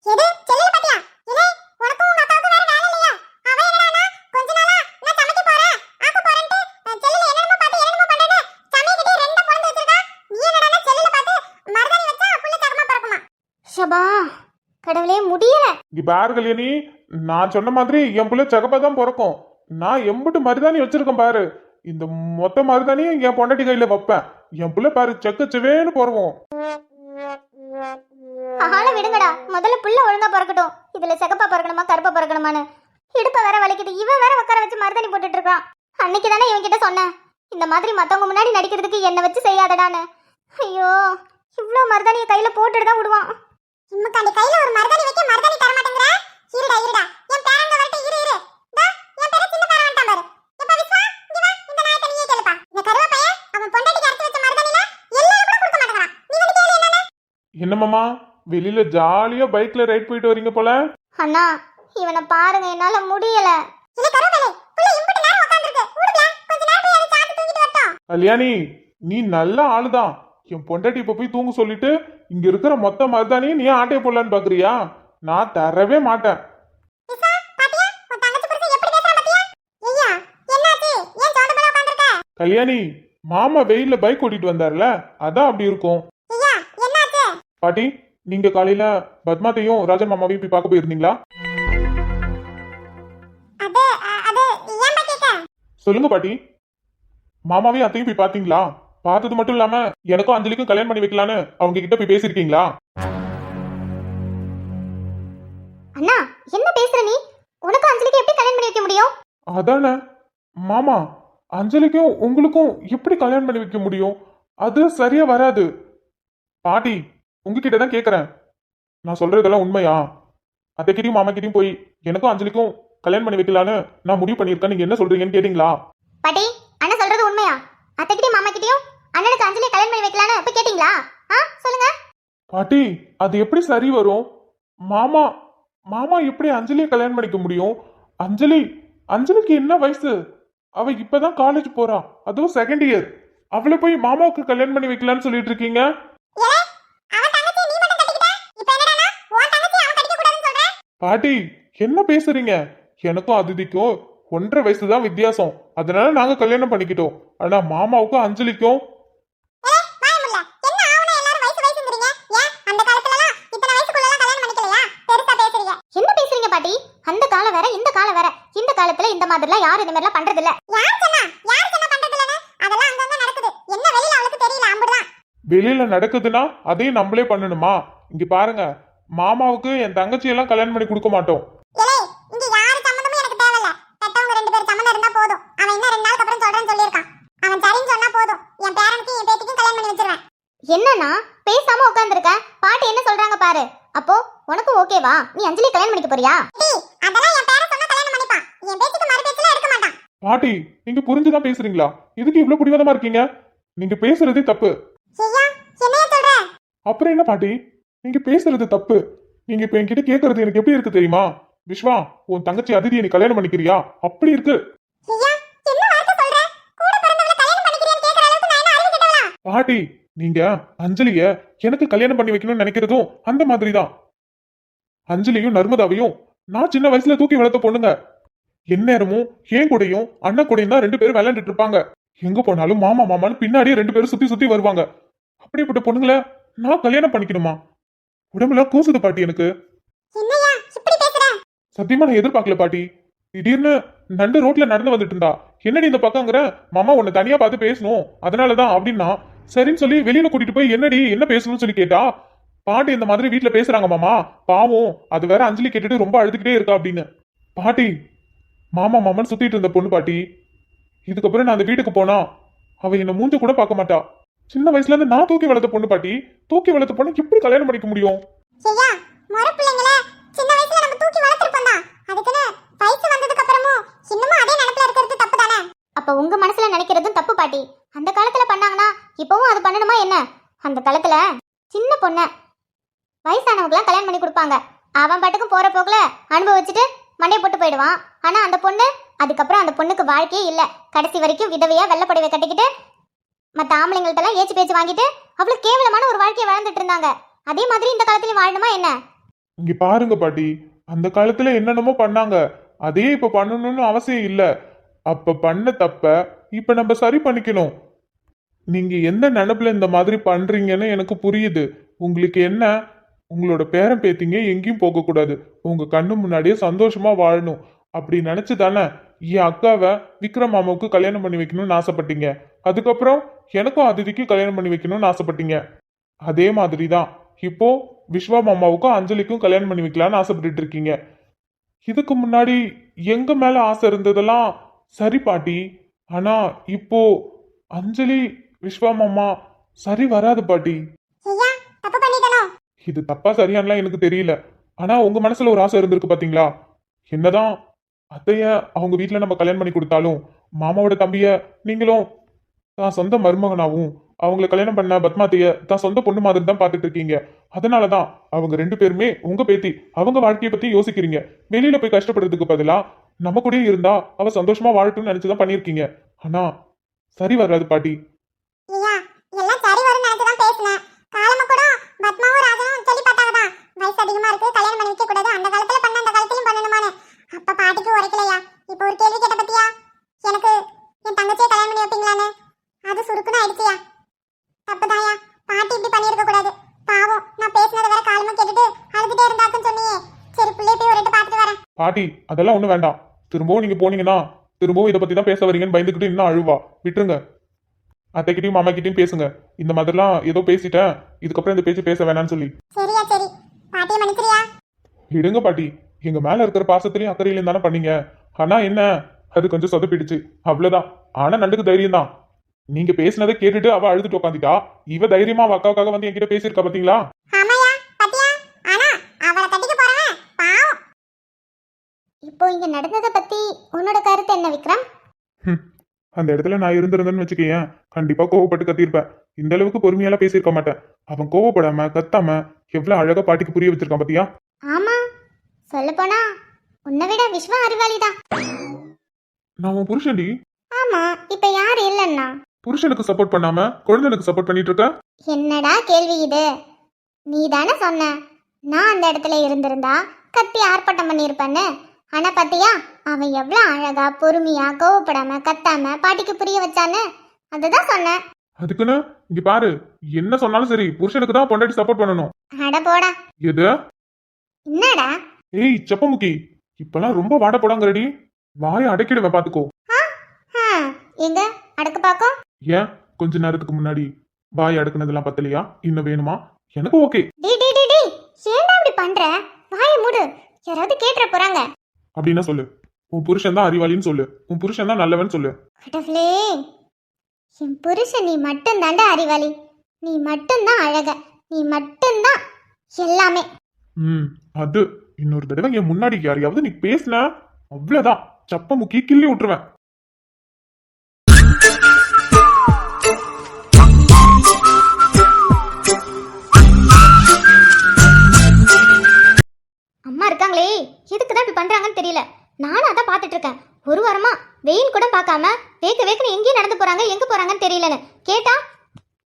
எது செல்லுல பாத்தியா? இல்லை, உனக்கும் உங்க அக்காவுக்கும் வேற வேலை இல்லையா? அவ என்னடானா கொஞ்ச நாளா நான் சமைக்க போறேன் ஆக்க போறேன்ட்டு செல்லுல என்னமோ பார்த்து என்னமோ பண்ணிட்டு சமைக்கிட்டே ரெண்ட பொண்ணு வச்சிருக்கா. நீ என்னடானா செல்லுல பார்த்து மருதாணி வச்சா புள்ள சகமா பிறக்குமா? ஷபா, கடவுளே, முடியல. இங்க பாரு கல்யாணி, நான் சொன்ன மாதிரி என் புள்ள சகப்பா தான் பிறக்கும். நான் எம்பிட்டு மருதாணி வச்சிருக்கேன் பாரு. இந்த மொத்த மருதாணியும் என் பொண்டாட்டி கையில வைப்பேன். என் புள்ள பாரு செக்கச்சவேன்னு போறவோம். ஆள விடுங்கடா. முதல்ல புள்ள ஒழுங்கா பிறக்கட்டும். இதுல சகப்பா பிறக்கணுமா கருப்பா பிறக்கணுமான்னு இடுப்ப வேற வலிக்குது. இவன் வேற உட்கார வச்சு மருதாணி போட்டுட்டு இருக்கான். அன்னைக்கு தானே இவன் கிட்ட சொன்னேன், இந்த மாதிரி மத்தவங்க முன்னாடி நடிக்கிறதுக்கு என்ன வச்சு செய்யாதடான்னு. ஐயோ, இவ்ளோ மருதாணியை கையில போட்டுட்டு தான் விடுவான். இம்மக்காண்டி கையில ஒரு மருதாணி வைக்க மருதாணி தர மாட்டேங்கற. இருடா இருடா, என் பேரங்க வரட்ட இரு. டா, என் பேர சின்ன பேர வந்துட்டான் பாரு. எப்ப விஸ்வா, இங்க வா, இந்த என்ன மாமா வெளியில ஜாலியா பைக்ல ரைட் போயிட்டு வரீங்க போல. அண்ணா இவனை பாருங்க, என்னால முடியல. கல்யாணி, நீ நல்ல ஆளுதான். என் பொண்டாட்டி இப்ப போய் தூங்க சொல்லிட்டு இங்க இருக்கிற மொத்த மருதானியும் நீ ஆட்டைய போடலான்னு பாக்குறியா? நான் தரவே மாட்டேன். கல்யாணி, மாமா வெயில்ல பைக் ஓட்டிட்டு வந்தார்ல, அதான் அப்படி இருக்கும். பாட்டி, நீங்க காலையில பத்மாத்தையும் ராஜன் மாமாவையும் போய் பார்க்க போயிருந்தீங்களா? சொல்லுங்க பாட்டி, மாமாவையும் அத்தையும் போய் பாத்தீங்களா? பார்த்தது மட்டும் இல்லாம எனக்கும் அஞ்சலிக்கும் கல்யாணம் பண்ணி வைக்கலான்னு அவங்க கிட்ட போய் பேசிருக்கீங்களா? அண்ணா என்ன பேசுற நீ? உனக்கு அஞ்சலிக்கு எப்படி கல்யாணம் பண்ணி வைக்க முடியும்? அதானே மாமா, அஞ்சலிக்கும் உங்களுக்கும் எப்படி கல்யாணம் பண்ணி வைக்க முடியும்? அது சரியா வராது. பாட்டி, உங்ககிட்ட தான் கேக்குறேன், நான் சொல்றதெல்லாம் உண்மையா? அத்தைக்கிட்டையும் மாமா கிட்டையும் போய் எனக்கும் அஞ்சலிக்கும் கல்யாணம் பண்ணி வைக்கலான்னு நான் முடிவு பண்ணியிருக்கேன், நீங்க என்ன சொல்றீங்கன்னு கேட்டீங்களா? பாட்டி, அண்ணன் சொல்றது உண்மையா? அத்தைக்கிட்டையும் மாமா கிட்டையும் அண்ணனுக்கு அஞ்சலியை கல்யாணம் பண்ணி வைக்கலான்னு போய் கேட்டீங்களா? சொல்லுங்க. பாட்டி, அது எப்படி சரி வரும்? மாமா மாமா எப்படி அஞ்சலியை கல்யாணம் பண்ணிக்க முடியும்? அஞ்சலிக்கு என்ன வயசு? அவ இப்பதான் காலேஜ் போறா, அதுவும் செகண்ட் இயர். அவளை போய் மாமாவுக்கு கல்யாணம் பண்ணி வைக்கலான்னு சொல்லிட்டு இருக்கீங்க? பாட்டி, என்ன பேசுறீங்க? எனக்கும் அதிதிக்கும் 1.5 வயசு தான் வித்தியாசம். அதனால நாங்க கல்யாணம் பண்ணிக்கிட்டோம். ஆனா மாமாவுக்கும் அஞ்சலிக்கும் என்ன பேசுறீங்க பாட்டி? அந்த காலம் வேற, இந்த காலம் வேற. இந்த காலத்துல இந்த மாதிரிலாம் யாரும் இந்த மாதிரிலாம் பண்றது இல்ல. வெளியில நடக்குதுன்னா அதையும் நம்மளே பண்ணணுமா? இங்க பாருங்க, மாமாவுக்கு என் தங்கச்சி எல்லாம் கல்யாணம் பண்ணி கொடுக்க மாட்டோம். என்னன்னா பேசாம உட்கார்ந்திருக்க? பாட்டி என்ன சொல்றாங்க பாரு. அப்போ உனக்கு ஓகேவா? நீ அஞ்சலி கல்யாணம் பண்ணிக்க போறியா? பாட்டி, நீங்க புரிஞ்சுதான் பேசுறீங்களா? இதுக்கு இவ்வளவு பிடிவாதமா இருக்கீங்க? நீங்க பேசுறதே தப்பு. அப்புறம் என்ன பாட்டி, நீங்க பேசுறது தப்பு. நீங்க இப்ப என்கிட்ட கேக்குறது எனக்கு எப்படி இருக்கு தெரியுமா? விஸ்வா, உன் தங்கச்சி அதிதியை நீ கல்யாணம் பண்ணிக்கிறியா? அப்படி இருக்கு. பாட்டி, நீங்க அஞ்சலிய எனக்கு கல்யாணம் பண்ணி வைக்கணும்னு நினைக்கிறதும் அந்த மாதிரிதான். அஞ்சலியும் நர்மதாவையும் நான் சின்ன வயசுல தூக்கி வளர்த்த பொண்ணுங்க. எந்நேரமும் என் கூடயும் அண்ணன் கூடயும் தான் 2 பேரும் விளையாண்டுட்டு இருப்பாங்க. எங்க போனாலும் மாமா மாமான்னு பின்னாடியே 2 பேரும் சுத்தி சுத்தி வருவாங்க. அப்படிப்பட்ட பொண்ணுங்களை நான் கல்யாணம் பண்ணிக்கணுமா? உடம்புல கூசுது பாட்டி எனக்கு. சத்தியமா நான் எதிர்பார்க்கல பாட்டி. திடீர்னு நண்டு ரோட்ல நடந்து வந்துட்டு இருந்தா, என்னடி இந்த பக்கங்கிற, மாமா உன்னை தனியா பார்த்து பேசணும் அதனாலதான் அப்படின்னா, சரின்னு சொல்லி வெளியில கூட்டிட்டு போய் என்னடி என்ன பேசணும்னு சொல்லி கேட்டா, பாட்டி இந்த மாதிரி வீட்டுல பேசுறாங்க மாமா, பாவம் அது வேற அஞ்சலி கேட்டுட்டு ரொம்ப அழுதுகிட்டே இருக்கா அப்படின்னு. பாட்டி, மாமா மாமான்னு சுத்திட்டு இருந்த பொண்ணு பாட்டி. இதுக்கப்புறம் நான் அந்த வீட்டுக்கு போனா அவ என்ன மூஞ்ச கூட பார்க்க மாட்டா. சின்ன வயசுல இருந்து நான் தூக்கி வளர்த்த பொண்ணு பாட்டி. தூக்கி வளர்த்த பொண்ணு எப்படி கல்யாணம் பண்ணிக்க முடியும்? அப்ப உங்க மனசுல நினைக்கிறதும் தப்பு பாட்டி. அந்த காலத்துல பண்ணாங்கன்னா இப்பவும் அது பண்ணணுமா என்ன? அந்த காலத்துல சின்ன பொண்ண வயசானவங்களாம் கல்யாணம் பண்ணி கொடுப்பாங்க. அவன் பாட்டுக்கும் போற போக்குல அனுபவிச்சுட்டு மண்டையை போட்டு போயிடுவான். ஆனா அந்த பொண்ணு அதுக்கப்புறம் அந்த பொண்ணுக்கு வாழ்க்கையே இல்ல. கடைசி வரைக்கும் விதவையா வெள்ளப்படவை கட்டிக்கிட்டு மற்ற ஆம்பளைங்கள்ட்டெல்லாம் ஏச்சு பேச்சு வாங்கிட்டு அவ்வளவு கேவலமான ஒரு வாழ்க்கையை வாழ்ந்துட்டு இருந்தாங்க. அதே மாதிரி இந்த காலத்துலயும் வாழணுமா என்ன? இங்க பாருங்க பாட்டி, அந்த காலத்துல என்னென்னமோ பண்ணாங்க, அதே இப்ப பண்ணணும்னு அவசியம் இல்ல. அப்ப பண்ண தப்ப இப்ப நம்ம சரி பண்ணிக்கணும். நீங்க எந்த நினைப்புல இந்த மாதிரி பண்றீங்கன்னு எனக்கு புரியுது. உங்களுக்கு என்ன, உங்களோட பேரன் பேத்திங்க எங்கேயும் போக கூடாது, உங்க கண்ணு முன்னாடியே சந்தோஷமா வாழணும் அப்படி நினைச்சு தானே என் அக்காவை விக்ரம் மாமாவுக்கு கல்யாணம் பண்ணி வைக்கணும்னு ஆசைப்பட்டீங்க. அதுக்கப்புறம் எனக்கும் அதிதிக்கு கல்யாணம் பண்ணி வைக்கணும்னு ஆசைப்பட்டீங்க. அதே மாதிரிதான் இப்போ விஸ்வா மாமாவுக்கும் அஞ்சலிக்கும் கல்யாணம் பண்ணி வைக்கலான்னு ஆசைப்பட்டுட்டு இருக்கீங்க. இதுக்கு முன்னாடி எங்க மேல ஆசை இருந்ததெல்லாம் சரி பாட்டி. ஆனா இப்போ அஞ்சலி விஸ்வா மாமா சரி வராது பாட்டி. இது தப்பா சரியானலாம் எனக்கு தெரியல. ஆனா உங்க மனசுல ஒரு ஆசை இருந்திருக்கு பாத்தீங்களா? என்னதான் அத்தைய அவங்க வீட்டுல நம்ம கல்யாணம் பண்ணி கொடுத்தாலும் மாமாவோட தம்பிய நீங்களும் தான் சொந்த மருமகனாவும் அவங்களை கல்யாணம் பண்ண பத்மாத்தைய தான் சொந்த பொண்ணு மாதிரி தான் பார்த்துட்டு இருக்கீங்க. அதனாலதான் அவங்க 2 பேருமே உங்க பேத்தி அவங்க வாழ்க்கையை பத்தி யோசிக்கிறீங்க. வெளியில போய் கஷ்டப்படுறதுக்கு பதிலா நம்ம கூடயே இருந்தா அவ சந்தோஷமா வாழட்டும்னு நினைச்சுதான் பண்ணிருக்கீங்க. ஆனா சரி வராது பாட்டி. ஐயா எல்லாம் சரி வரும்னு நினைச்சு தான் பேசினேன். காலமா கூட பத்மாவும் ராஜனும் சொல்லி பார்த்தாங்கதான், வயசு அதிகமா இருக்கு, கல்யாணம் பண்ணி வைக்க கூடாது, அந்த காலத்துல பண்ண அந்த காலத்திலயும் பண்ணணுமான்னு. அப்ப பாட்டிக்கு உரைக்கலையா? இப்போ ஒரு கேள்வி கேட்ட பத்தியா, எனக்கு என் தங்கச்சியை கல்யாணம் பண்ணி வைப்பீங்களான்னு. அது சுருக்குன்னு ஆயிடுச்சியா. தப்புதாயா, பாட்டி இப்படி பண்ணிருக்க கூடாது. பாவம், நான் பேசினதை வேற காலமா கேட்டுட்டு அழுதுட்டே இருந்தாக்குன்னு சொன்னியே. சரி பிள்ளைய போய் ஒரு எட்டு பார்த்துட்டு வரேன். பாட்டி அதெல்லாம் ஒண்ணும் வேண்டாம். திரும்பவும் நீங்க போனீங்கன்னா திரும்பவும் இதை பத்தி தான் பேச வரீங்கன்னு பயந்துக்கிட்டு இன்னும் அழுவா. விட்டுருங்க. அத்தைக்கிட்டையும் மாமா கிட்டையும் பேசுங்க. இந்த மாதிரிலாம் ஏதோ பேசிட்டேன், இதுக்கப்புறம் இந்த பேச்சு பேச வேணாம்னு சொல்லி. சரியா சரி, பாட்டியை மன்னிச்சிரியா? விடுங்க பாட்டி. எங்க மேல இருக்கிற பாசத்திலையும் அக்கறையிலையும் தானே பண்ணீங்க. ஆனா என்ன, அது கொஞ்சம் சொதப்பிடுச்சு, அவ்வளவுதான். ஆனா நண்டுக்கு தைரியம் தான். நீங்க பேசினதை கேட்டுட்டு அவ அழுதுட்டு உட்காந்துட்டா. இவ தைரியமா அவ அக்காவுக்காக வந்து என்கிட்ட பேசியிருக்கா பாத்தீங்களா? ஆமாயா பாத்தியா? ஆனா அவளை கட்டிக்க போறவன் பாவம். இப்போ இங்க நடந்ததை பத்தி உன்னோட கருத்து என்ன விக்ரம்? அந்த இடத்துல நான் இருந்திருந்தேன்னு வச்சுக்கேன், கண்டிப்பா கோவப்பட்டு கத்திருப்பேன். இந்த அளவுக்கு பொறுமையாலாம் பேசியிருக்க மாட்டேன். அவன் கோவப்படாம கத்தாம எவ்வளவு அழகா பாட்டிக்கு புரிய வச்சிருக்கான் பாத்தியா? ஆமா, சொல்ல போனா உன்னை விட விஸ்வா அறிவாளிதான். நான் உன் புருஷன்டி. ஆமா, இப்ப யாரு இல்லன்னா புருஷனுக்கு சப்போர்ட் பண்ணாம குழந்தைகளுக்கு சப்போர்ட் பண்ணிட்டு இருக்க? என்னடா கேள்வி இது? நீ தானே சொன்ன நான் அந்த இடத்துல இருந்திருந்தா கத்தி ஆர்ப்பாட்டம் பண்ணியிருப்பேன்னு. ஆனா பாத்தியா, அவன் எவ்வளவு அழகா பொறுமையா கோவப்படாம கத்தாம பாட்டிக்கு புரிய வச்சான்னு. அதுதான் சொன்னேன். அதுக்குன்னு இங்க பாரு, என்ன சொன்னாலும் சரி புருஷனுக்கு தான் பொண்டாட்டி சப்போர்ட் பண்ணணும். அட போடா. எது? என்னடா? ஏய் செப்பமுக்கி, இப்பெல்லாம் ரொம்ப வாட போடாங்கறடி. வாயை அடக்கிடுவேன் பாத்துக்கோ. எங்க அடக்கு பாக்கோ. ஏன் கொஞ்ச நேரத்துக்கு முன்னாடி வாய் அடக்குனதெல்லாம் பத்தலையா? இன்னும் வேணுமா? எனக்கு ஓகே. டி டி டி டி, ஏன்டா இப்படி பண்ற? வாயை மூடு, யாராவது கேட்ற போறாங்க. அப்படின்னா சொல்லு, உன் புருஷன் தான் அறிவாளின்னு சொல்லு, உன் புருஷன் தான் நல்லவன் சொல்லு. கடவுளே, என் புருஷன் நீ மட்டும் தாண்டா அறிவாளி. நீ மட்டும்தான் அழக, நீ மட்டும்தான் எல்லாமே. அது இன்னொரு தடவை என் முன்னாடி யாரையாவது நீ பேசின அவ்வளவுதான், சப்ப முக்கி கிள்ளி விட்டுருவேன். அம்மா இருக்காங்களே, எதுக்கு தான் இப்படி பண்றாங்கன்னு தெரியல. நானும் அதான் பார்த்துட்டு இருக்கேன். ஒரு வாரமா வெயில் கூட பார்க்காம வேக்குன்னு எங்கேயும் நடந்து போறாங்க, எங்க போறாங்கன்னு தெரியலன்னு கேட்டா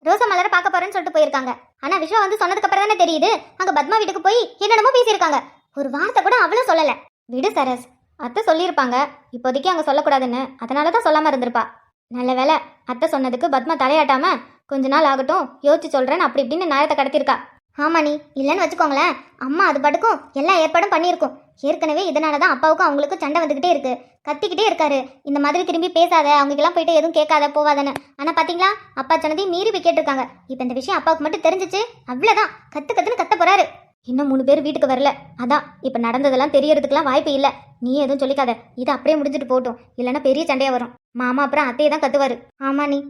ரோசா மலரை பார்க்க போறேன்னு சொல்லிட்டு போயிருக்காங்க. ஆனா விஷயம் வந்து சொன்னதுக்கு அப்புறம் தானே தெரியுது அங்க பத்மா வீட்டுக்கு போய் என்னென்னமோ பேசியிருக்காங்க. ஒரு வார்த்தை கூட அவளும் சொல்லல. விடு சரஸ், அத்தை சொல்லியிருப்பாங்க இப்போதைக்கு அங்க சொல்லக்கூடாதுன்னு, அதனாலதான் சொல்லாம இருந்திருப்பா. நல்ல வேலை அத்தை சொன்னதுக்கு பத்மா தலையாட்டாம கொஞ்ச நாள் ஆகட்டும் யோசிச்சு சொல்றேன்னு அப்படி இப்படின்னு நேரத்தை கடத்திருக்கா. ஆமா, நீ இல்லைன்னு வச்சுக்கோங்களேன், அம்மா அது பாட்டுக்கும் எல்லா ஏற்பாடும் பண்ணியிருக்கும். ஏற்கனவே இதனாலதான் அப்பாவுக்கும் அவங்களுக்கும் சண்டை வந்துகிட்டே இருக்கு. கத்திக்கிட்டே இருக்காரு, இந்த மாதிரி திரும்பி பேசாத, அவங்களுக்கெல்லாம் போயிட்டு எதுவும் கேட்காத போவாதானே. ஆனா பாத்தீங்களா, அப்பா சொன்னதையும் மீறி போய் கேட்டிருக்காங்க. இப்ப இந்த விஷயம் அப்பாவுக்கு மட்டும் தெரிஞ்சிச்சு, அவ்வளவுதான் கத்துன்னு கத்த போறாரு. இன்னும் 3 பேர் வீட்டுக்கு வரல. அதான் இப்ப நடந்ததெல்லாம் தெரியறதுக்கெல்லாம் வாய்ப்பு இல்லை. நீ எதுவும் சொல்லிக்காத, இது அப்படியே முடிஞ்சிட்டு போட்டும், இல்லைன்னா பெரிய சண்டையா வரும். மாமா அப்புறம் அத்தையை தான் கத்துவாரு. ஆமா நீ.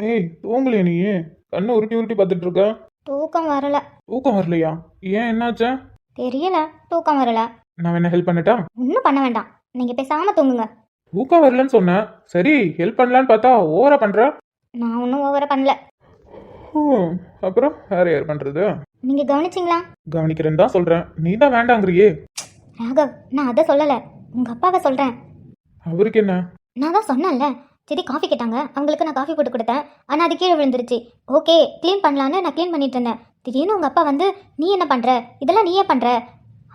ஏய் தூங்கலையா நீ? கண்ணை உருட்டி உருட்டி பார்த்துட்டு இருக்க. தூக்கம் வரல. தூக்கம் வரலையா? ஏன் என்னாச்சா? தெரியல, தூக்கம் வரல. நான் என்ன ஹெல்ப் பண்ணட்டா? ஒன்றும் பண்ண வேண்டாம், நீங்க பேசாம தூங்குங்க. தூக்கம் வரலன்னு சொன்னேன், சரி ஹெல்ப் பண்ணலான்னு பார்த்தா ஓவரா பண்ற. நான் ஒன்றும் ஓவரா பண்ணல. அப்புறம் வேற யார் பண்றது? நீங்க கவனிச்சிங்களா? கவனிக்கிறேன்னு தான் சொல்றேன், நீ தான் வேண்டாங்கிறியே. ராகவ், நான் அதை சொல்லல, உங்க அப்பாவை சொல்றேன். அவருக்கு என்ன? நான் தான் சொன்னேன்ல, சரி காஃபி கேட்டாங்க, அவங்களுக்கு நான் காஃபி போட்டு கொடுத்தேன். ஆனால் அது கீழே விழுந்துருச்சு. ஓகே க்ளீன் பண்ணலான்னு நான் க்ளீன் பண்ணிட்டு இருந்தேன். திடீர்னு உங்கள் அப்பா வந்து நீ என்ன பண்ணுற, இதெல்லாம் நீயே பண்ணுற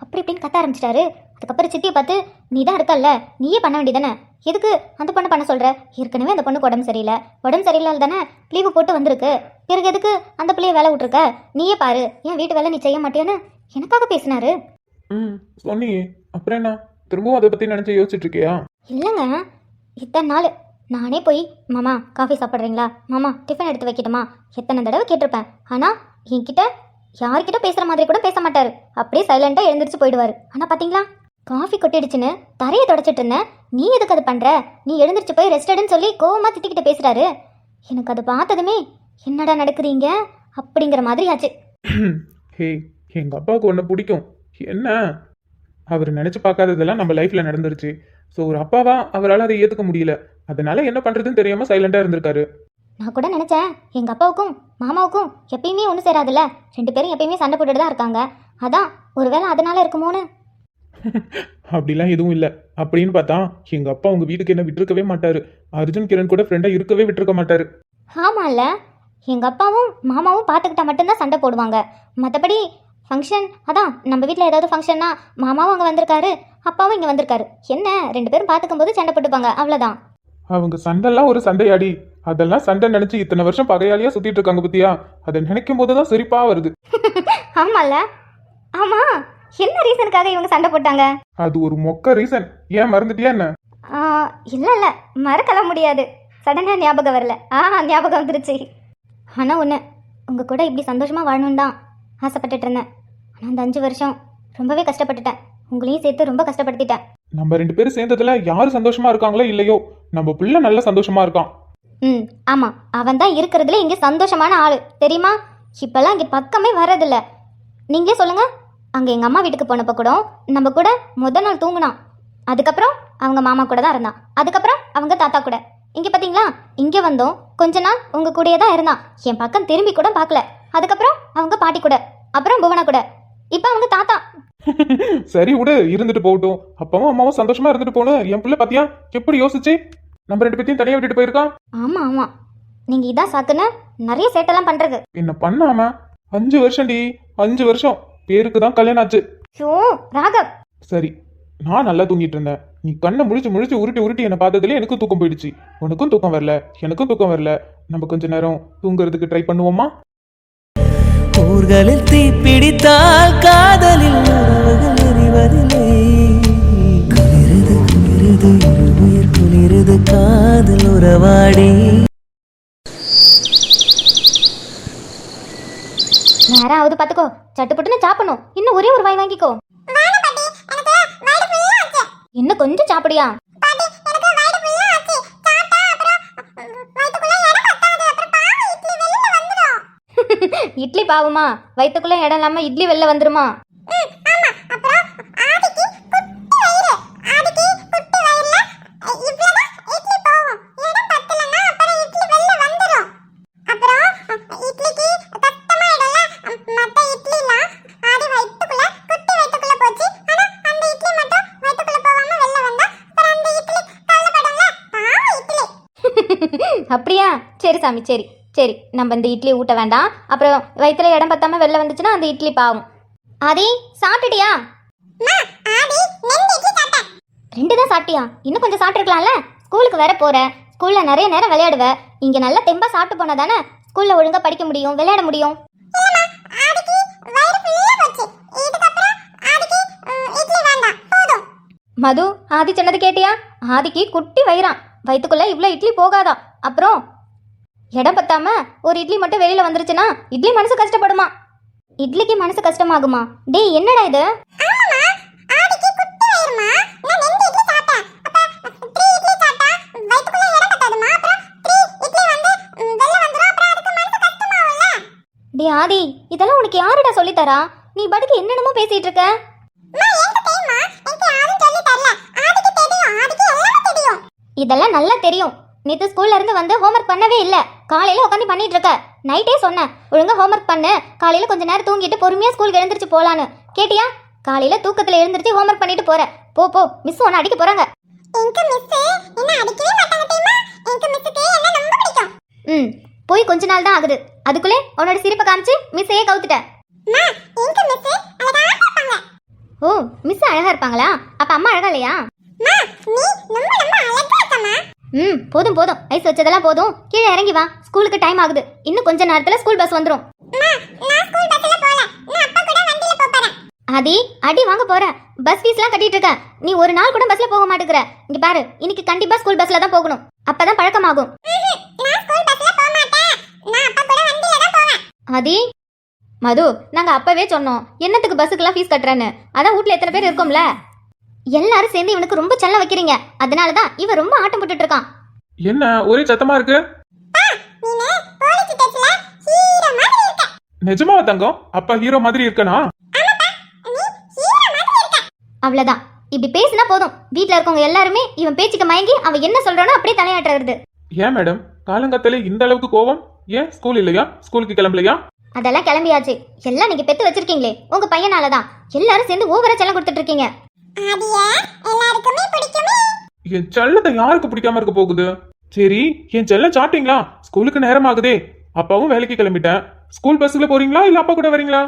அப்படி இப்படின்னு கத்த ஆரம்பிச்சிட்டாரு. அதுக்கப்புறம் சித்தியை பார்த்து நீ தான் இருக்கல்ல, நீயே பண்ண வேண்டியதானே, எதுக்கு அந்த பொண்ணு பண்ண சொல்கிற? ஏற்கனவே அந்த பொண்ணுக்கு உடம்பு சரியில்லாத தானே லீவு போட்டு வந்திருக்கு. பிறகு எதுக்கு அந்த பிள்ளைய வேலை விட்டுருக்க? நீயே பாரு, ஏன் வீட்டு வேலை நீ செய்ய மாட்டியான்னு எனக்காக பேசினாரு. சொன்னியே, அப்புறம் என்ன திரும்பவும் அதை பற்றி நினச்சி யோசிச்சுட்டு இருக்கியா? இல்லைங்க, இத்தனை நாள் நானே போய் மாமா காஃபி சாப்பிட்றீங்களா, மாமா டிஃபன் எடுத்து வைக்கட்டுமா, எத்தனை தடவை கேட்டிருப்பேன். ஆனால் என்கிட்ட யார்கிட்ட பேசுகிற மாதிரி கூட பேச மாட்டார். அப்படியே சைலண்டாக எழுந்திரிச்சு போயிடுவார். ஆனால் பார்த்தீங்களா, காஃபி கொட்டிடுச்சுன்னு தரையை தொடச்சிட்டு இருந்தேன், நீ எதுக்கு அது பண்ணுற, நீ எழுந்திரிச்சு போய் ரெஸ்ட் எடுன்னு சொல்லி கோவமாக திட்டிக்கிட்டு பேசுகிறாரு. எனக்கு அதை பார்த்ததுமே என்னடா நடக்குறீங்க அப்படிங்கிற மாதிரி ஆச்சு. ஹே, எங்க அப்பாவுக்கு ஒன்று பிடிக்கும். என்ன, அவர் நினைச்சு பார்க்காததெல்லாம் நம்ம லைஃப்ல நடந்துருச்சு. ஸோ ஒரு அப்பாவா அவரால் அதை ஏத்துக்க முடியல. அதனால என்ன பண்றதுன்னு தெரியாம சைலண்டா இருந்திருக்காரு. நான் கூட நினச்சேன் எங்கள் அப்பாவுக்கும் மாமாவுக்கும் எப்பயுமே ஒன்று சேராதுல்ல, 2 பேரும் எப்பயுமே சண்டை போட்டுட்டு தான் இருக்காங்க. அதான் ஒருவேளை அதனால இருக்குமோன்னு. அப்படிலாம் எதுவும் இல்லை. அப்படின்னு பார்த்தா எங்க அப்பா உங்க வீட்டுக்கு என்ன விட்டுருக்கவே மாட்டாரு. அர்ஜுன் கிரண் கூட ஃப்ரெண்டா இருக்கவே விட்டுருக்க மாட்டாரு. ஆமாம்ல, எங்கள் அப்பாவும் மாமாவும் பார்த்துக்கிட்டா மட்டும்தான் சண்டை போடுவாங்க. மற்றபடி ஃபங்க்ஷன், அதான் நம்ம வீட்டில் ஏதாவது ஃபங்க்ஷன்னா மாமாவும் அங்கே வந்திருக்காரு, அப்பாவும் இங்கே வந்திருக்காரு. என்ன 2 பேரும் பார்த்துக்கும் போது சண்டை போட்டுப்பாங்க, அவ்வளோதான். அவங்க சண்டைலாம் ஒரு சண்டையாடி. அதெல்லாம் சண்டை நினைச்சு இத்தனை வருஷம் பகையாளியா சுத்திட்டு இருக்காங்க பத்தியா? அதை நினைக்கும் போதுதான் சிரிப்பா வருது. ஆமாம்ல. ஆமாம், என்ன ரீசனுக்காக இவங்க சண்டை போட்டாங்க? அது ஒரு மொக்க ரீசன். ஏன் மறந்துட்டியா என்ன? இல்லை இல்லை, மறக்கலாம் முடியாது. சடனாக ஞாபகம் வரல. ஞாபகம் வந்துருச்சு. ஆனால் ஒன்று, உங்கள் கூட இப்படி சந்தோஷமாக வாழணுன்னு தான் ஆசைப்பட்டுட்டு இருந்தேன். ஆனால் அந்த 5 வருஷம் ரொம்பவே கஷ்டப்பட்டுட்டேன். உங்களையும் சேர்த்து ரொம்ப கஷ்டப்படுத்திட்டேன். நம்ம 2 பேரும் சேர்ந்ததுல யாரு சந்தோஷமா இருக்காங்களோ இல்லையோ, நம்ம பிள்ளை நல்ல சந்தோஷமா இருக்கான். ஆமாம், அவன் தான் இருக்கிறதுல இங்கே சந்தோஷமான ஆள், தெரியுமா? இப்போல்லாம் இங்கே பக்கமே வர்றதில்ல. நீங்களே சொல்லுங்கள், அங்கே எங்கள் அம்மா வீட்டுக்கு போனப்போ கூட நம்ம கூட முதல் நாள் தூங்கினான். அதுக்கப்புறம் அவங்க மாமா கூட தான் இருந்தான். அதுக்கப்புறம் அவங்க தாத்தா கூட. இங்கே பார்த்தீங்களா, இங்கே வந்தோம் கொஞ்ச நாள் உங்கள் கூடயே தான் இருந்தான். என் பக்கம் திரும்பி கூட பார்க்கல. அதுக்கப்புறம் அவங்க பாட்டி கூட, அப்புறம் புவனா கூட, இப்போ அவங்க தாத்தா. சரி விடு, இருந்துட்டு போகட்டும். அப்பாவும் அம்மாவும் சந்தோஷமா இருந்துட்டு போகணும். என் பிள்ளை பாத்தியா எப்படி யோசிச்சு நம்ம 2 பேத்தையும் தனியா விட்டுட்டு போயிருக்கான். ஆமாம் ஆமாம், நீங்கள் இதான் சாக்குன்னு நிறைய சேட்டெல்லாம் பண்ணுறது. என்ன பண்ணாம 5 வருஷம்டி, 5 வருஷம் பேருக்கு தான் கல்யாணம் ஆச்சு. ஷோ ராகவ். சரி, நான் நல்லா தூங்கிட்டு இருந்தேன். நீ கண்ணை முழிச்சு உருட்டி உருட்டி என்னை பார்த்ததுல எனக்கும் தூக்கம் போயிடுச்சு. உனக்கும் தூக்கம் வரல, எனக்கும் தூக்கம் வரல. நம்ம கொஞ்ச நேரம் தூங்குறதுக்கு ட்ரை பண்ணுவோமா? ஊர்களில் தீப்பிடித்தால் காதலில் உறவுகள் எரிவதில்லை. குளிரது குளிரது இருமுயிர் குளிரது காதல் உறவாடி. நேரம் ஆகுது பார்த்துக்கோ, சட்டுப்பட்டுன்னு சாப்பிடணும். இன்னும் ஒரே ஒரு வாய் வாங்கிக்கோ. இன்னும் கொஞ்சம் சாப்பிடியா? இட்லி பாவமா, வயிற்றுக்குள்ள இடம் இல்லாம இட்லி வெளில வந்துருமா? அப்படியா? சரி சாமி, சரி சரி, நம்ம இந்த இட்லி ஊட்ட வேண்டாம். அப்புறம் வயிற்றுல இடம் பத்தாம வெளில வந்துச்சுன்னா அந்த இட்லி பாவம். ஆதி, சாப்பிட்டுட்டியா? 2 தான் சாப்பிட்டியா? இன்னும் கொஞ்சம் சாப்பிட்டுருக்கலாம்ல. ஸ்கூலுக்கு வேற போற, ஸ்கூல்ல நிறைய நேரம் விளையாடுவ. இங்க நல்லா தெம்பா சாப்பிட்டு போனா தானே ஸ்கூல்ல ஒழுங்கா படிக்க முடியும், விளையாட முடியும். மது, ஆதி சொன்னது கேட்டியா? ஆதிக்கு குட்டி வயிறான், வயிற்றுக்குள்ள இவ்வளோ இட்லி போகாதா. அப்புறம் இடம் பத்தாம ஒரு இட்லி மட்டும் வெளியில வந்துருச்சுன்னா இட்லி மனசு கஷ்டப்படுமா? இட்லிக்கு மனசு கஷ்டமாகுமா? டேய், என்னடா இது? டே ஆதி, இதெல்லாம் உனக்கு யாருடா சொல்லித்தரா? நீ பாட்டுக்கு என்னென்னமோ பேசிட்டு இருக்க. இதெல்லாம் நல்லா தெரியும். நேற்று ஸ்கூல்ல இருந்து வந்து ஹோம்ஒர்க் பண்ணவே இல்லை. காலையில உட்காந்து பண்ணிட்டு இருக்க. நைட்டே சொன்னேன் ஒழுங்கா ஹோம்ஒர்க் பண்ணு, காலையில கொஞ்ச நேரம் தூங்கிட்டு பொறுமையா ஸ்கூலுக்கு எழுந்திரிச்சு போலான்னு. கேட்டியா? காலையில தூக்கத்துல எழுந்திரிச்சு ஹோம்ஒர்க் பண்ணிட்டு போற. போ போ, மிஸ் உன்னை அடிக்க போறாங்க. போய் கொஞ்ச நாள் தான் ஆகுது, அதுக்குள்ளே உன்னோட சிரிப்பை காமிச்சு மிஸ்ஸையே கவுத்துட்ட. ஓ, மிஸ் அழகா இருப்பாங்களா? அப்ப அம்மா அழகா இல்லையா? போதும் போதும், ஐஸ் வச்சதெல்லாம் போதும். கீழே இறங்கி வா, ஸ்கூலுக்கு டைம் ஆகுது. இன்னும் கொஞ்ச நேரத்துல ஸ்கூல் பஸ் வந்துரும். ஆதி, அடி வாங்க போற. பஸ் ஃபீஸ்லாம் கட்டிட்டு இருக்க. நீ ஒரு நாள் கூட பஸ்ல போக மாட்டேங்கிற. இங்க பாரு, இன்னைக்கு கண்டிப்பா ஸ்கூல் பஸ்ல தான் போகணும். அப்பதான் பழக்கமாகும். ஆதி, மது, நாங்க அப்பவே சொன்னோம் என்னத்துக்கு பஸ்ஸுக்கெல்லாம் ஃபீஸ் கட்டுறேன்னு. அதான் வீட்ல எத்தனை பேர் இருக்கோம்ல, எல்லாரும் சேர்ந்து இவனுக்கு ரொம்ப செல்லம் வைக்கிறீங்க. அதனாலதான் இவன் ரொம்ப ஆட்டம் போட்டுட்டு இருக்கான். என்ன ஒரே சத்தமா இருக்கு? நிஜமாவா தங்கம்? அப்பா ஹீரோ மாதிரி இருக்கனா? அவ்வளவுதான். இப்படி பேசினா போதும், வீட்ல இருக்கவங்க எல்லாருமே இவன் பேச்சுக்கு மயங்கி அவன் என்ன சொல்றானோ அப்படியே தலையாட்டுறது. ஏன் மேடம் காலங்காத்தாலே இந்த அளவுக்கு கோவம்? ஏன் ஸ்கூல் இல்லையா? ஸ்கூலுக்கு கிளம்பலையா? அதெல்லாம் கிளம்பியாச்சு. எல்லாம் நீங்க பெத்து வச்சிருக்கீங்களே உங்க பையனாலதான். எல்லாரும் சேர்ந்து ஓவரா செல்லம் கொடுத்துட்டு இருக்கீங்க. என் செல்லத்தை யாருக்கு பிடிக்காம இருக்க போகுது? சரி, என் செல்லம் சாப்பிட்டீங்களா? ஸ்கூலுக்கு நேரம் ஆகுதே. அப்பாவும் வேலைக்கு கிளம்பிட்டேன். ஸ்கூல் பஸ்ல போறீங்களா இல்ல அப்பா கூட வரீங்களா?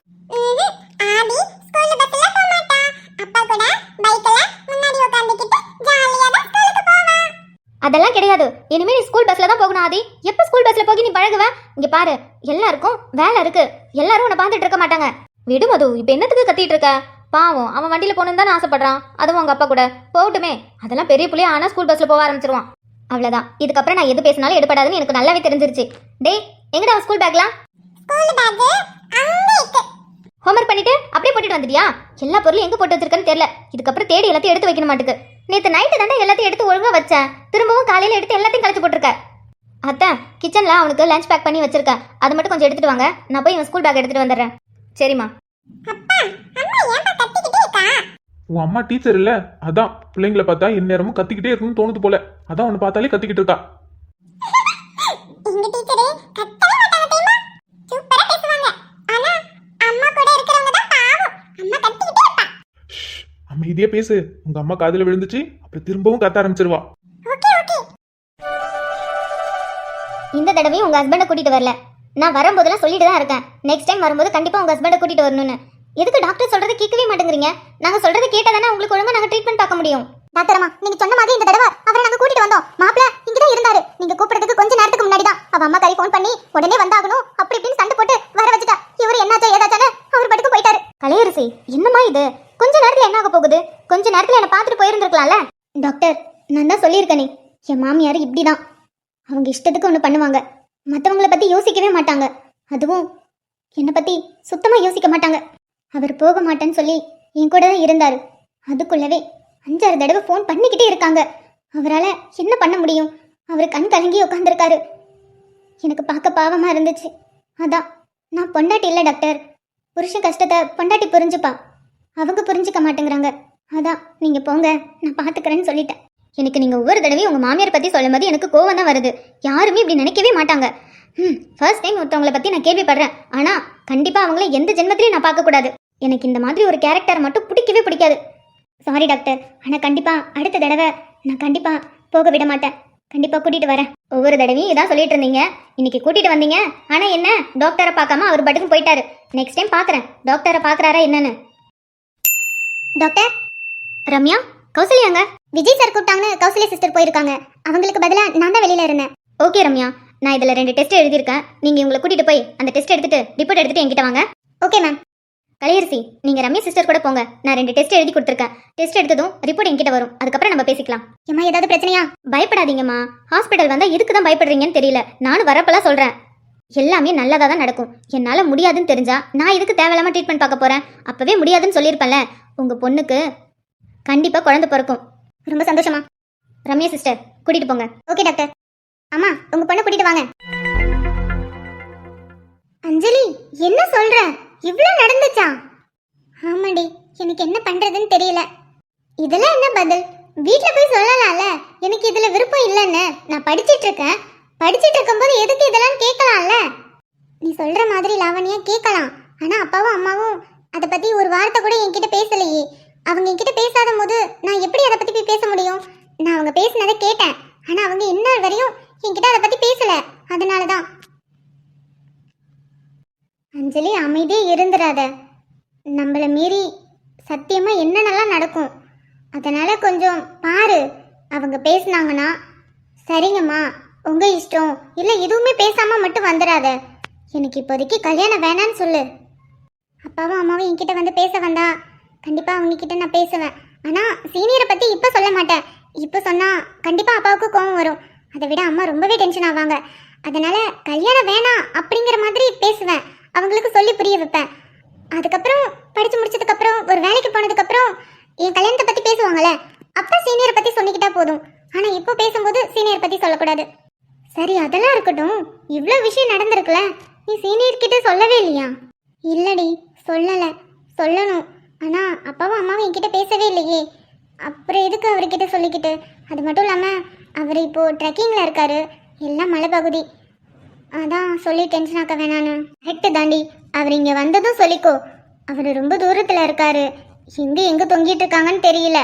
அதெல்லாம் கிடையாது. இனிமே நீ ஸ்கூல் பஸ்ல தான் போகணும் ஆதி. எப்ப ஸ்கூல் பஸ்ல போகி நீ பழகுவ? இங்க பாரு, எல்லாருக்கும் வேலை இருக்கு. எல்லாரும் உன்னை பார்த்துட்டு இருக்க மாட்டாங்க. விடு மது, இப்ப என்னத்துக்கு கத்திட்டு இருக்க? பாவம், அவன் வண்டியில போகணும்னு தானே ஆசைப்படுறான். அதுவும் உங்க அப்பா கூட போகட்டுமே. அதெல்லாம் பெரிய புள்ளையா ஆனா ஸ்கூல் பஸ்ல போக ஆரம்பிச்சிருவான். அவ்வளவுதான். இதுக்கப்புறம் நான் எது பேசினாலும் எடுபடாதுன்னு எனக்கு நல்லாவே தெரிஞ்சிருச்சு. டேய், எங்கடா ஸ்கூல் பேக்லாம்? ஹோம்ஒர்க் பண்ணிட்டு அப்படியே போட்டுட்டு வந்துட்டியா? எல்லா பொருளும் எங்க போட்டு வச்சிருக்கேன்னு தெரியல. இதுக்கப்புறம் தேடி எல்லாத்தையும் எடுத்து வைக்க மாட்டுக்கு. நேற்று நைட்டு தானே எல்லாத்தையும் எடுத்து ஒழுங்கா வச்சேன். திரும்பவும் காலையில எடுத்து எல்லாத்தையும் கழிச்சு போட்டிருக்க. அத்தை, கிச்சன்ல அவனுக்கு லஞ்ச் பேக் பண்ணி வச்சிருக்கேன். அது மட்டும் கொஞ்சம் எடுத்துட்டு வாங்க. நான் போய் இவன் ஸ்கூல் பேக் எடுத்துட்டு வந்துடுறேன். சரிம்மா. உன் அம்மா டீச்சர் இல்ல, அதான் பிள்ளைங்களை பார்த்தா எந்நேரமும் கத்திக்கிட்டே இருக்குன்னு தோணுது போல. அதான் உன்னை பார்த்தாலே கத்திக்கிட்டு இருக்கா. அமைதியா பேசு. உங்க அம்மா காதுல விழுந்துச்சு, அப்புறம் திரும்பவும் கத்த ஆரம்பிச்சிருவா. இந்த தடவையும் உங்க ஹஸ்பண்டை கூட்டிட்டு வரல. நான் வரும்போதெல்லாம் சொல்லிட்டு தான் இருக்கேன். நெக்ஸ்ட் டைம் வரும்போது கண்டிப்பா உங்க ஹஸ்பண்டை கூட்டிட்டு வரணும்னு. எதுக்கு டாக்டர் சொல்றது கேட்கவே மாட்டேங்கிறீங்க? நாங்க சொல்றது கேட்டாதானே உங்களுக்கு ஒழுங்கா நாங்க ட்ரீட்மெண்ட் பார்க்க முடியும். டாக்டர் அம்மா, நீங்க சொன்ன மாதிரி இந்த தடவை அவரை நாங்க கூட்டிட்டு வந்தோம். மாப்பிள்ள இங்கதான் இருந்தாரு. நீங்க கூப்பிடுறதுக்கு கொஞ்ச நேரத்துக்கு முன்னாடி தான் அவ அம்மா கறி ஃபோன் பண்ணி உடனே வந்தாகணும் அப்படி இப்படின்னு சண்டை போட்டு வர வச்சுட்டா. இவரு என்னாச்சா ஏதாச்சானு அவர் படுக்க போயிட்டாரு. கலையரசி, என்னமா இது? கொஞ்ச நேரத்துல என்ன ஆக போகுது? கொஞ்ச நேரத்துல என்ன பார்த்துட்டு போயிருந்துருக்கலாம்ல. டாக்டர், நான் தான் சொல்லியிருக்கேனே, என் மாமியார் இப்படிதான். அவங்க இஷ்டத்துக்கு ஒன்று பண்ணுவாங்க. மற்றவங்கள பத்தி யோசிக்கவே மாட்டாங்க. அதுவும் என்னை பத்தி சுத்தமா யோசிக்க மாட்டாங்க. அவர் போக மாட்டேன்னு சொல்லி என் கூட தான் இருந்தாரு. அதுக்குள்ளவே 5-6 தடவை ஃபோன் பண்ணிக்கிட்டே இருக்காங்க. அவரால் என்ன பண்ண முடியும்? அவர் கண் கலங்கி உட்காந்துருக்காரு. எனக்கு பார்க்க பாவமா இருந்துச்சு. அதான் நான் பொண்டாட்டி இல்லை டாக்டர். புருஷன் கஷ்டத்தை பொண்டாட்டி புரிஞ்சுப்பா. அவங்க புரிஞ்சுக்க மாட்டேங்கிறாங்க. அதான் நீங்க போங்க, நான் பார்த்துக்கிறேன்னு சொல்லிட்டேன். எனக்கு நீங்க ஒவ்வொரு தடவையும் உங்க மாமியார் பத்தி சொல்லும் போது எனக்கு கோவம் தான் வருது. யாருமே இப்படி நினைக்கவே மாட்டாங்க. ஃபர்ஸ்ட் டைம் ஒருத்தவங்களை பத்தி நான் கேள்விப்படுறேன். ஆனா கண்டிப்பா அவங்கள எந்த ஜென்மத்திலையும் நான் பார்க்க கூடாது. எனக்கு இந்த மாதிரி ஒரு கேரக்டர் மட்டும் பிடிக்கவே பிடிக்காது. சாரி டாக்டர், ஆனா கண்டிப்பா அடுத்த தடவை நான் கண்டிப்பா போக விட மாட்டேன். கண்டிப்பா கூட்டிட்டு வரேன். ஒவ்வொரு தடவையும் இதான் சொல்லிட்டு இருந்தீங்க. இன்னைக்கு கூட்டிட்டு வந்தீங்க. ஆனா என்ன, டாக்டரை பார்க்காம அவர் பட்டுக்கும் போயிட்டாரு. நெக்ஸ்ட் டைம் பாக்குறேன் டாக்டரை பாக்குறாரா என்னன்னு. டாக்டர், ரம்யா, கௌசல்யாங்க? விஜய் சார் கூப்பிட்டாங்கன்னு கௌசல்யா சிஸ்டர் போயிருக்காங்க. அவங்களுக்கு பதிலாக நான் தான் வெளியில இருந்தேன். ஓகே ரம்யா, நான் இதில் 2 டெஸ்ட் எழுதியிருக்கேன். நீங்கள் உங்களை கூட்டிகிட்டு போய் அந்த டெஸ்ட் எடுத்துட்டு ரிப்போர்ட் எடுத்துட்டு என்கிட்ட வாங்க. Okay ma'am. கலையரசி, நீங்கள் ரம்யா சிஸ்டர் கூட போங்க. நான் 2 டெஸ்ட் எழுதி கொடுத்துருக்கேன். டெஸ்ட் எடுத்ததும் ரிப்போர்ட் என்கிட்ட வரும். அதுக்கப்புறம் நம்ம பேசிக்கலாம். ஏம்மா, ஏதாவது பிரச்சனையா? பயப்படாதீங்கம்மா. ஹாஸ்பிட்டல் வந்தால் எதுக்கு தான் பயப்படுறீங்கன்னு தெரியல. நானும் வரப்பெல்லாம் சொல்கிறேன். எல்லாமே நல்லதாக தான் நடக்கும். என்னால் முடியாதுன்னு தெரிஞ்சா நான் இதுக்கு தேவையில்லாமல் ட்ரீட்மெண்ட் பார்க்க போகிறேன். அப்போவே முடியாதுன்னு சொல்லியிருப்பேன்ல. உங்கள் பொண்ணுக்கு கண்டிப்பாக குழந்தை பிறக்கும். ரொம்ப சந்தோஷமா. ரம்யா சிஸ்டர் கூட்டிகிட்டு போங்க. Okay doctor. அம்மா, உங்க பொண்ணை கூட்டிட்டு வாங்க. அஞ்சலி, என்ன சொல்ற? இவ்ளோ நடந்துச்சா? ஆமாடி, எனக்கு என்ன பண்றதுன்னு தெரியல. இதெல்லாம் என்ன பதில்? வீட்ல போய் சொல்லலாம்ல, எனக்கு இதுல விருப்பம் இல்லைன்னு. நான் படிச்சிட்டு இருக்கேன். படிச்சிட்டு இருக்கும்போது எதுக்கு இதெல்லாம் கேட்கலாம்ல? நீ சொல்ற மாதிரி லாவண்யா கேட்கலாம். ஆனா அப்பாவும் அம்மாவும் அதை பத்தி ஒரு வார்த்தை கூட என்கிட்ட பேசலையே. அவங்க என்கிட்ட பேசாத போது நான் எப்படி அதை பத்தி போய் பேச முடியும்? நான் அவங்க பேசினதை கேட்டேன். ஆனா அவங்க இன்னொரு வரையும் என்கிட்ட அதை பத்தி பேசல. அதனாலதான். அஞ்சலி, அமைதியே இருந்துராத. நம்மள மீறி சத்தியமா என்னென்னலாம் நடக்கும். அதனால கொஞ்சம் பாரு. அவங்க பேசினாங்கன்னா சரிங்கம்மா உங்க இஷ்டம், இல்லை எதுவுமே பேசாம மட்டும் வந்துடாத. எனக்கு இப்போதைக்கு கல்யாணம் வேணான்னு சொல்லு. அப்பாவும் அம்மாவும் என்கிட்ட வந்து பேச வந்தா கண்டிப்பா அவங்க கிட்ட நான் பேசுவேன். ஆனா சீனியரை பத்தி இப்ப சொல்ல மாட்டேன். இப்ப சொன்னா கண்டிப்பா அப்பாவுக்கு கோவம் வரும். அதை விட அம்மா ரொம்பவே டென்ஷன் ஆவாங்க. அதனால கல்யாணம் வேணாம் அப்படிங்கிற மாதிரி பேசுவேன். அவங்களுக்கு சொல்லி புரிய வைப்பேன். அதுக்கப்புறம் படிச்சு முடிச்சதுக்கு அப்புறம் ஒரு வேலைக்கு போனதுக்கு அப்புறம் என் கல்யாணத்தை பத்தி பேசுவாங்கல்ல, அப்ப சீனியரை பத்தி சொல்லிக்கிட்டா போதும். ஆனா இப்போ பேசும்போது சீனியர் பத்தி சொல்லக்கூடாது. சரி, அதெல்லாம் இருக்கட்டும். இவ்வளோ விஷயம் நடந்திருக்குல, நீ சீனியர் கிட்ட சொல்லவே இல்லையா? இல்லடி, சொல்லல. சொல்லணும். ஆனா அப்பாவும் அம்மாவும் என்கிட்ட பேசவே இல்லையே. அப்புறம் எதுக்கு அவர்கிட்ட சொல்லிக்கிட்டு? அது மட்டும் இல்லாமல் அவர் இப்போ ட்ரெக்கிங்கில் இருக்காரு, எல்லாம் மலை பகுதி. அதான் சொல்லி டென்ஷன் ஆக்க வேணான்னு. கரெக்டு தாண்டி, அவர் இங்கே வந்ததும் சொல்லிக்கோ. அவர் ரொம்ப தூரத்தில் இருக்காரு, எங்கே தொங்கிட்டு இருக்காங்கன்னு தெரியல.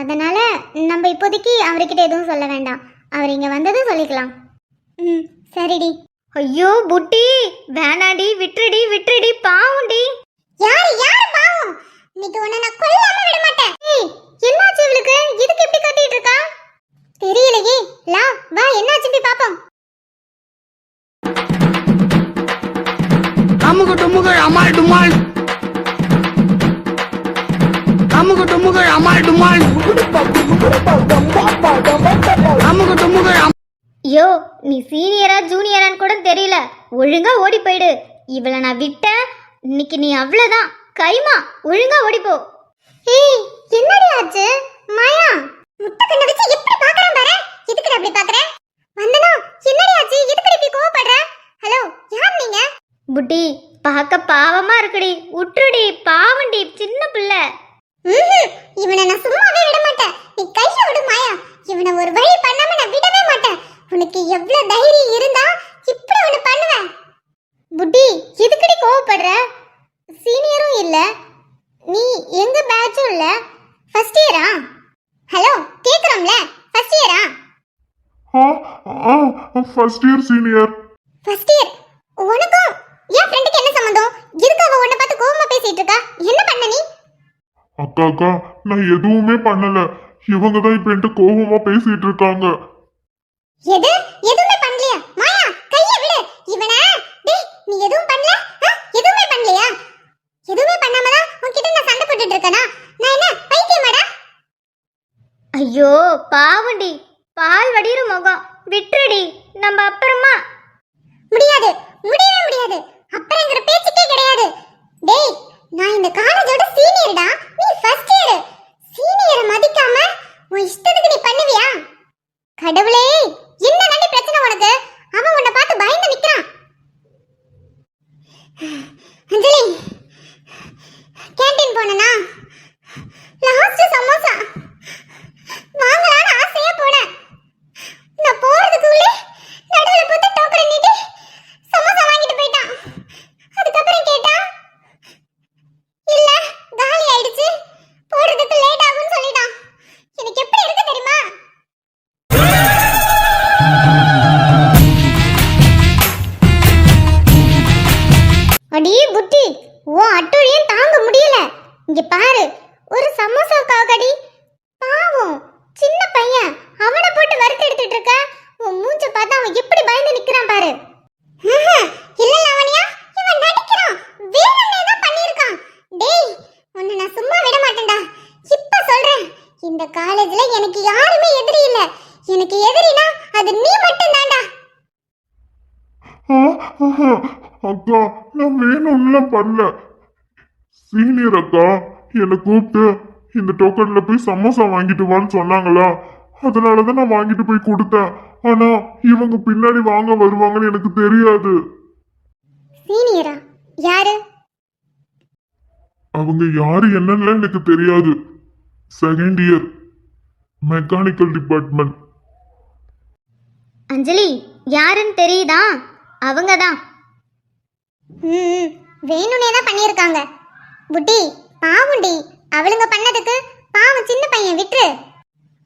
அதனால் நம்ம இப்போதைக்கு அவர்கிட்ட எதுவும் சொல்ல வேண்டாம், அவர் இங்கே வந்ததும் சொல்லிக்கலாம். ம் சரிடி. ஐயோ புட்டி, வேணாடி, விட்டுடி விட்டுடி, பாவுண்டி. யார் யார் பாவம்? இன்னைக்கு உன்னை நான் கொல்லாம விட மாட்டேன். ஏய், என்னாச்சு இவளுக்கு? இதுக்கு இப்படி கட்டிட்டு இருக்கா? தெரியலையே. லா வா, என்னாச்சு போய் பாப்போம். அமுகு டுமுகள் அமால் டுமால், அமுகு டுமுகள் அமால் டுமால், அமுகு டுமுகள். ஐயோ, நீ சீனியரா ஜூனியரான்னு கூட தெரியல, ஒழுங்கா ஓடி போயிடு. இவளை நான் விட்டேன், இன்னைக்கு நீ அவ்வளவுதான். கைமா, ஒழுங்கா ஓடிப்போ. ஏய், என்னடி ஆச்சு? மாயா, முட்டை கண்ணை வச்சு எப்படி பாக்குறேன் பாரு. எதுக்கு அப்படி பாக்குறேன்? வந்தனா, என்னடி ஆச்சு? எதுக்கு இப்படி கோவப்படுற? ஹலோ, யார் நீங்க? புட்டி, பார்க்க பாவமா இருக்குடி, உற்றுடி, பாவண்டி, சின்ன பிள்ளை. இவனை நான் சும்மாவே விட மாட்டேன். நீ கையை விடு மாயா. இவனை ஒரு வழி பண்ணாம நான் விடவே மாட்டேன். உனக்கு எவ்வளவு தைரியம் இருந்தா இப்படி ஒண்ணு பண்ணுவேன்? புட்டி, எதுக்குடி கோவப்படுற? சீனியரும் இல்ல, நீ எங்க பேட்சும் இல்ல, ஃபர்ஸ்ட் இயரா? ஹலோ, கேக்குறோம்ல, ஃபர்ஸ்ட் இயரா? First year senior. First year. உனக்கும் என் ஃப்ரெண்டுக்கு என்ன சம்பந்தம்? எதுக்கு அவ உன்னை பார்த்து கோவமா பேசிட்டு இருக்கா? என்ன பண்ண நீ? அக்கா, நான் எதுவுமே பண்ணல. இவங்க தான் இப்ப என்கிட்ட கோபமா பேசிட்டு இருக்காங்க. எது? எதுவுமே பண்ணலையா? மாயா, கையை விடு. இவனை டேய், நீ எதுவும் பண்ணல? எதுவுமே பண்ணலையா? எதுவுமே பண்ணாம தான் உன்கிட்ட நான் சண்டை போட்டுட்டு இருக்கேனா? நான் என்ன பைத்தியமாடா? ஐயோ பாவண்டி, பால் வடிகிற முகம், விட்டுடி, நம்ம அப்புறமா. முடியாது, முடியவே முடியாது. அப்புறங்கிற பேச்சுக்கே கிடையாது. டேய், நான் இந்த காலேஜோட சீனியர்டா, நீ ஃபர்ஸ்ட் இயர். சீனியரை மதிக்காம உன் இஷ்டத்துக்கு நீ பண்ணுவியா? கடவுளே, என்ன நடி பிரச்சனை உனக்கு? அவன் உன்னை பார்த்து பயந்து நிக்கிறான். அஞ்சலி, கேண்டீன் போனனா, லாஸ்ட் சமோசா வாங்கலாம்னு ஆசையா போனேன். நான் போறதுக்குள்ளே நடுவுல போட்டு டோக்கன் நீட்டி சமோசா வாங்கிட்டு போயிட்டான். அதுக்கப்புறம் கேட்டா, இல்ல காலி ஆயிடுச்சு, போறதுக்கு லேட் ஆகும்னு சொல்லிட்டான். எனக்கு எப்படி இருக்கு தெரியுமா? அடி புட்டி, உன் அட்டூழியம் தாங்க முடியல. இங்க பாரு, ஒரு சமோசாக்காகடி. பாவம் சின்ன பையன், அவனை போட்டு வறுத்து எடுத்துட்டு இருக்க. உன் மூஞ்ச பார்த்தா அவன் எப்படி பயந்து நிக்கிறான் பாரு. இல்ல லாவண்யா, இவன் நடிக்கிறான், வேணும்னே தான் பண்ணிருக்கான். டேய், உன்னை நான் சும்மா விட மாட்டேன்டா. இப்ப சொல்றேன், இந்த காலேஜ்ல எனக்கு யாருமே எதிரி இல்ல. எனக்கு எதிரினா அது நீ மட்டும் தான்டா. அக்கா, நான் வேணும்லாம் பண்ணல. சீனியர் அக்கா என்னை கூப்பிட்டு இந்த டோக்கன்ல போய் சமோசா வாங்கிட்டு வான்னு சொன்னாங்களா, அதனாலதான் நான் வாங்கிட்டு போய் கொடுத்தேன். ஆனா இவங்க பின்னாடி வாங்க வருவாங்கன்னு எனக்கு தெரியாது. சீனியரா? யாரு அவங்க யாரு என்னன்னு எனக்கு தெரியாது. Second year mechanical department. Anjali, யாருன்னு தெரியுதா? அவங்க தான். வேணும்னே தான் பண்ணியிருக்காங்க. புட்டி, பாவுண்டி, அவளுங்க பண்ணதுக்கு பாவம் சின்ன பையன் விட்டுரு.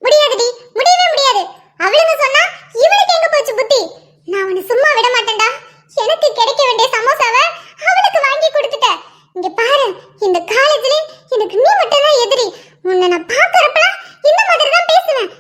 முடியாதுடி, முடியவே முடியாது. அவளுங்க சொன்னா இவளுக்கு எங்க போச்சு புத்தி? நான் அவனை சும்மா விட மாட்டேன்டா. எனக்கு கிடைக்க வேண்டிய சமோசாவை அவளுக்கு வாங்கி கொடுத்துட்டேன். இங்க பாரு, இந்த காலேஜ்ல எனக்கு நீ மட்டும் தான் எதிரி. உன்னை நான் பாக்குறப்பலாம் இந்த மாதிரி தான் பேசுவேன்.